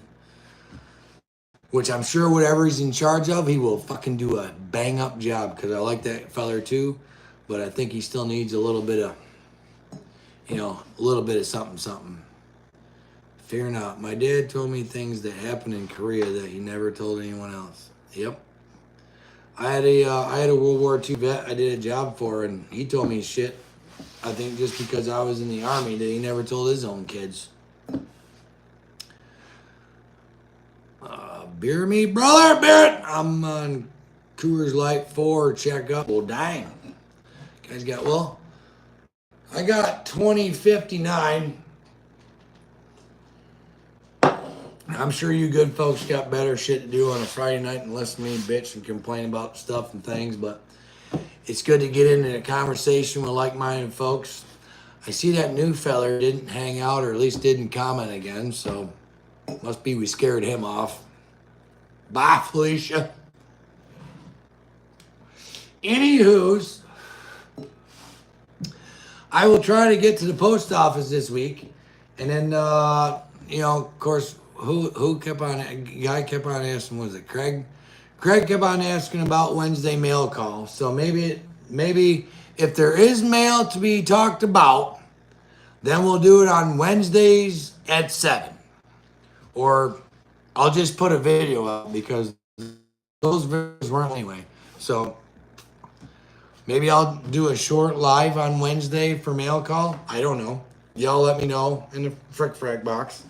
Which I'm sure whatever he's in charge of, he will fucking do a bang-up job, because I like that feller, too. But I think he still needs a little bit of, something. Fear not. My dad told me things that happened in Korea that he never told anyone else. Yep. I had a World War II vet I did a job for, and he told me shit. I think just because I was in the Army that he never told his own kids. Beer me, brother, beer it. I'm on Coors Light 4 checkup. Well, dang. Guys I got 2059. I'm sure you good folks got better shit to do on a Friday night than listen to me bitch and complain about stuff and things, but it's good to get into a conversation with like-minded folks. I see that new feller didn't hang out, or at least didn't comment again, so must be we scared him off. Bye, Felicia. Anywho's, I will try to get to the post office this week, and then, of course, who kept on, guy kept on asking, was it Craig? Craig kept on asking about Wednesday mail call. So maybe if there is mail to be talked about, then we'll do it on Wednesdays at 7. Or I'll just put a video up, because those videos weren't anyway. So maybe I'll do a short live on Wednesday for mail call. I don't know. Y'all let me know in the frick box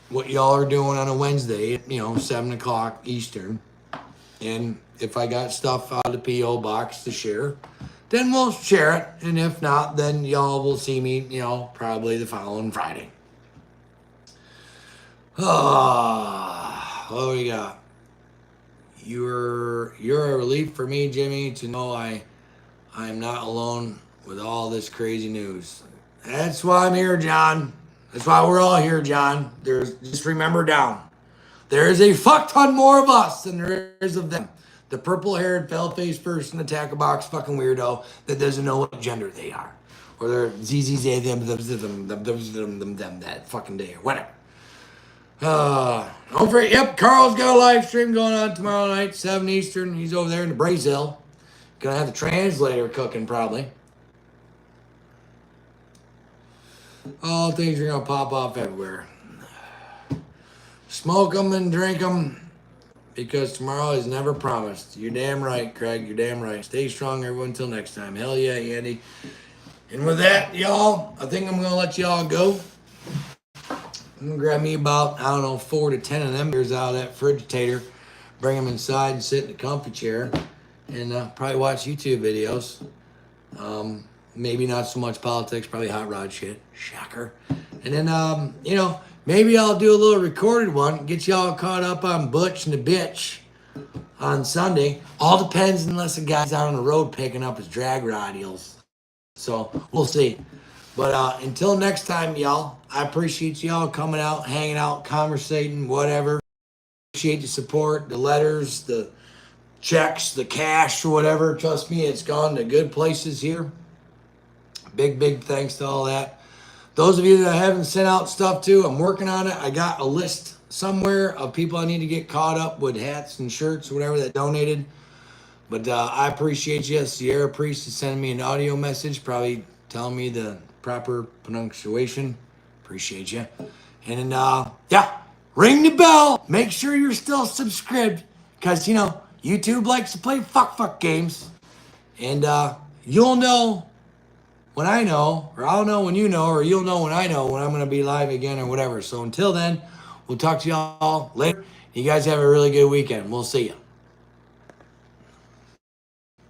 what y'all are doing on a Wednesday at, 7 o'clock Eastern. And if I got stuff out of the P.O. box to share, then we'll share it. And if not, then y'all will see me, probably the following Friday. What do we got? You're a relief for me, Jimmy, to know I'm not alone with all this crazy news. That's why I'm here, John. That's why we're all here, John. Just remember down. There is a fuck ton more of us than there is of them. The purple-haired, pale-faced person, attack a box fucking weirdo that doesn't know what gender they are. Or they're them, that fucking day, or whatever. Don't forget, yep, Carl's got a live stream going on tomorrow night, 7 Eastern. He's over there in the Brazil. Gonna have the translator cooking, probably. All things are gonna pop off everywhere. Smoke them and drink them, because tomorrow is never promised. You're damn right, Craig. You're damn right. Stay strong, everyone. Until next time. Hell yeah, Andy. And with that, y'all, I think I'm going to let y'all go. I'm going to grab me about, 4 to 10 of them beers out of that frigitator, bring them inside and sit in a comfy chair, and probably watch YouTube videos. Maybe not so much politics, probably hot rod shit. Shocker. And then, you know, maybe I'll do a little recorded one, get y'all caught up on Butch and the Bitch on Sunday. All depends unless the guy's out on the road picking up his drag rod deals. So we'll see. But until next time, y'all, I appreciate y'all coming out, hanging out, conversating, whatever. Appreciate the support, the letters, the checks, the cash, or whatever. Trust me, it's gone to good places here. Big thanks to all that. Those of you that I haven't sent out stuff to, I'm working on it. I got a list somewhere of people I need to get caught up with hats and shirts, whatever, that donated. But I appreciate you. Sierra Priest is sending me an audio message, probably telling me the proper pronunciation. Appreciate you. And yeah, ring the bell. Make sure you're still subscribed, because, you know, YouTube likes to play fuck games. And you'll know when I know, or I'll know when you know, or you'll know when I know when I'm going to be live again or whatever. So until then, we'll talk to y'all later. You guys have a really good weekend. We'll see you.